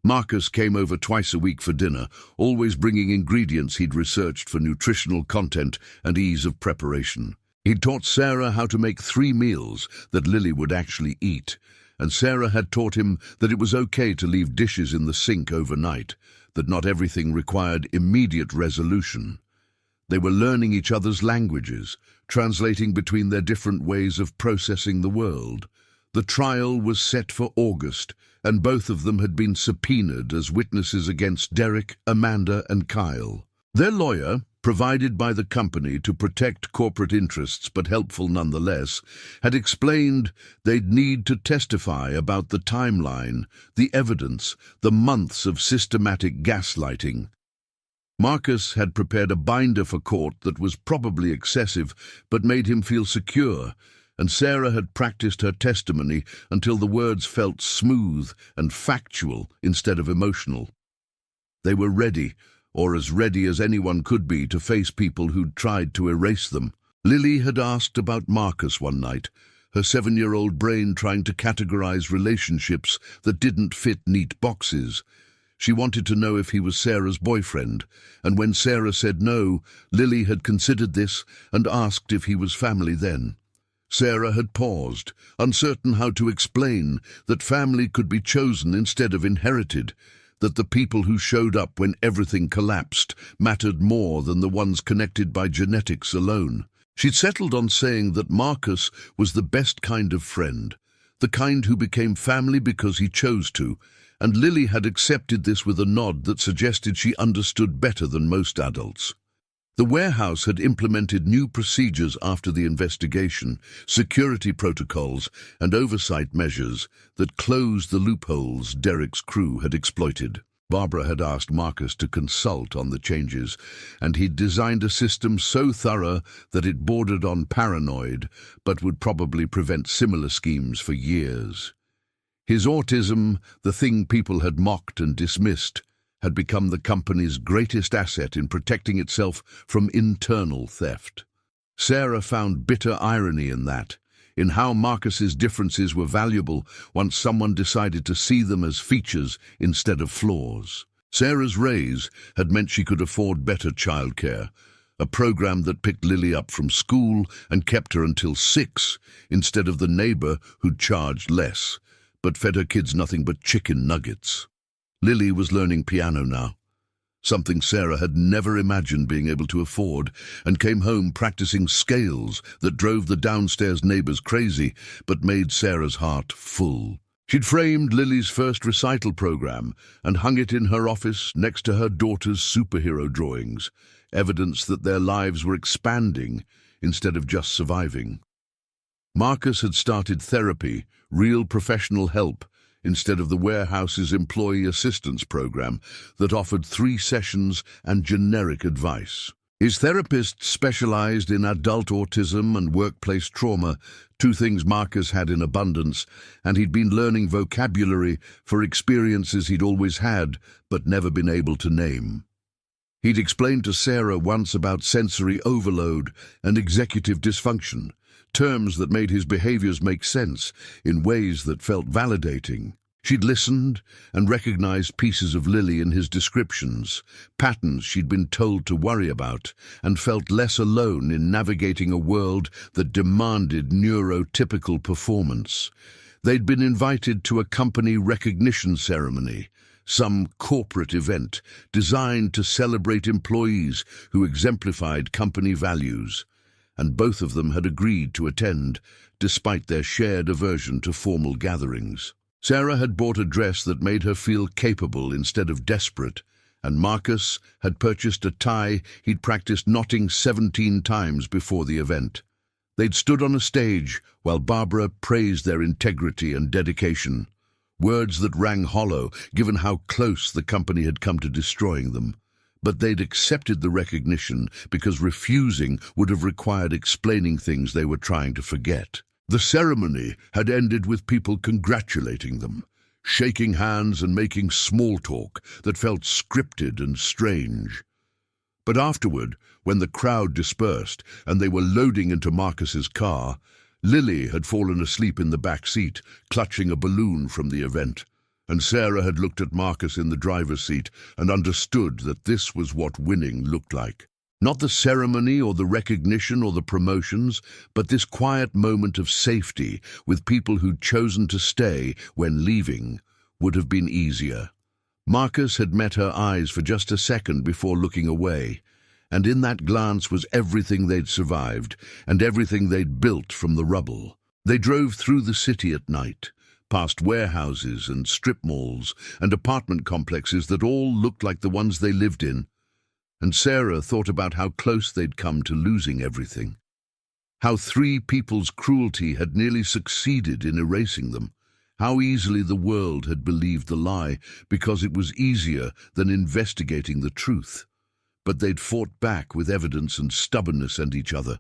Marcus came over twice a week for dinner, always bringing ingredients he'd researched for nutritional content and ease of preparation. He'd taught Sarah how to make 3 meals that Lily would actually eat, and Sarah had taught him that it was okay to leave dishes in the sink overnight, that not everything required immediate resolution. They were learning each other's languages, translating between their different ways of processing the world. The trial was set for August, and both of them had been subpoenaed as witnesses against Derek, Amanda, and Kyle. Their lawyer, provided by the company to protect corporate interests but helpful nonetheless, had explained they'd need to testify about the timeline, the evidence, the months of systematic gaslighting. Marcus had prepared a binder for court that was probably excessive but made him feel secure, and Sarah had practiced her testimony until the words felt smooth and factual instead of emotional. They were ready, or as ready as anyone could be, to face people who'd tried to erase them. Lily had asked about Marcus one night, her 7-year-old brain trying to categorize relationships that didn't fit neat boxes. She wanted to know if he was Sarah's boyfriend, and when Sarah said no, Lily had considered this and asked if he was family then. Sarah had paused, uncertain how to explain that family could be chosen instead of inherited, that the people who showed up when everything collapsed mattered more than the ones connected by genetics alone. She'd settled on saying that Marcus was the best kind of friend, the kind who became family because he chose to, and Lily had accepted this with a nod that suggested she understood better than most adults. The warehouse had implemented new procedures after the investigation, security protocols and oversight measures that closed the loopholes Derek's crew had exploited. Barbara had asked Marcus to consult on the changes, and he'd designed a system so thorough that it bordered on paranoid, but would probably prevent similar schemes for years. His autism, the thing people had mocked and dismissed, had become the company's greatest asset in protecting itself from internal theft. Sarah found bitter irony in that, in how Marcus's differences were valuable once someone decided to see them as features instead of flaws. Sarah's raise had meant she could afford better childcare, a program that picked Lily up from school and kept her until 6, instead of the neighbor who'd charged less, but fed her kids nothing but chicken nuggets. Lily was learning piano now, something Sarah had never imagined being able to afford, and came home practicing scales that drove the downstairs neighbors crazy, but made Sarah's heart full. She'd framed Lily's first recital program and hung it in her office next to her daughter's superhero drawings, evidence that their lives were expanding instead of just surviving. Marcus had started therapy, real professional help, instead of the warehouse's employee assistance program that offered 3 sessions and generic advice. His therapist specialized in adult autism and workplace trauma, 2 things Marcus had in abundance, and he'd been learning vocabulary for experiences he'd always had but never been able to name. He'd explained to Sarah once about sensory overload and executive dysfunction, terms that made his behaviors make sense in ways that felt validating. She'd listened and recognized pieces of Lily in his descriptions, patterns she'd been told to worry about, and felt less alone in navigating a world that demanded neurotypical performance. They'd been invited to a company recognition ceremony, some corporate event designed to celebrate employees who exemplified company values, and both of them had agreed to attend, despite their shared aversion to formal gatherings. Sarah had bought a dress that made her feel capable instead of desperate, and Marcus had purchased a tie he'd practiced knotting 17 times before the event. They'd stood on a stage while Barbara praised their integrity and dedication, words that rang hollow given how close the company had come to destroying them. But they'd accepted the recognition because refusing would have required explaining things they were trying to forget. The ceremony had ended with people congratulating them, shaking hands and making small talk that felt scripted and strange. But afterward, when the crowd dispersed and they were loading into Marcus's car, Lily had fallen asleep in the back seat, clutching a balloon from the event, and Sarah had looked at Marcus in the driver's seat and understood that this was what winning looked like. Not the ceremony or the recognition or the promotions, but this quiet moment of safety with people who'd chosen to stay when leaving would have been easier. Marcus had met her eyes for just a second before looking away, and in that glance was everything they'd survived and everything they'd built from the rubble. They drove through the city at night, past warehouses and strip malls and apartment complexes that all looked like the ones they lived in, and Sarah thought about how close they'd come to losing everything. How 3 people's cruelty had nearly succeeded in erasing them. How easily the world had believed the lie because it was easier than investigating the truth. But they'd fought back with evidence and stubbornness and each other,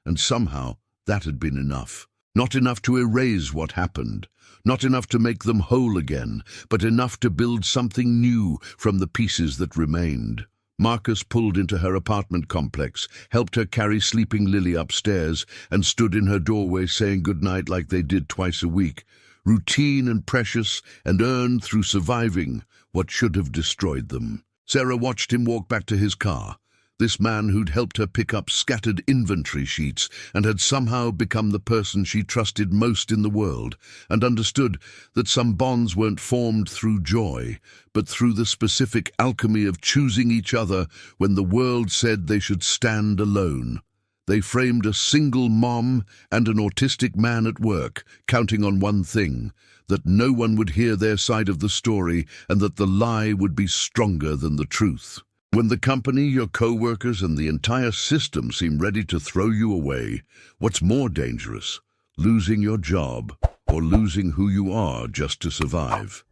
and somehow that had been enough. Not enough to erase what happened, not enough to make them whole again, but enough to build something new from the pieces that remained. Marcus pulled into her apartment complex, helped her carry sleeping Lily upstairs, and stood in her doorway saying goodnight like they did twice a week, routine and precious and earned through surviving what should have destroyed them. Sarah watched him walk back to his car, This man who'd helped her pick up scattered inventory sheets and had somehow become the person she trusted most in the world, and understood that some bonds weren't formed through joy, but through the specific alchemy of choosing each other when the world said they should stand alone. They framed a single mom and an autistic man at work, counting on one thing: that no one would hear their side of the story and that the lie would be stronger than the truth. When the company, your co-workers, and the entire system seem ready to throw you away, what's more dangerous, losing your job or losing who you are just to survive?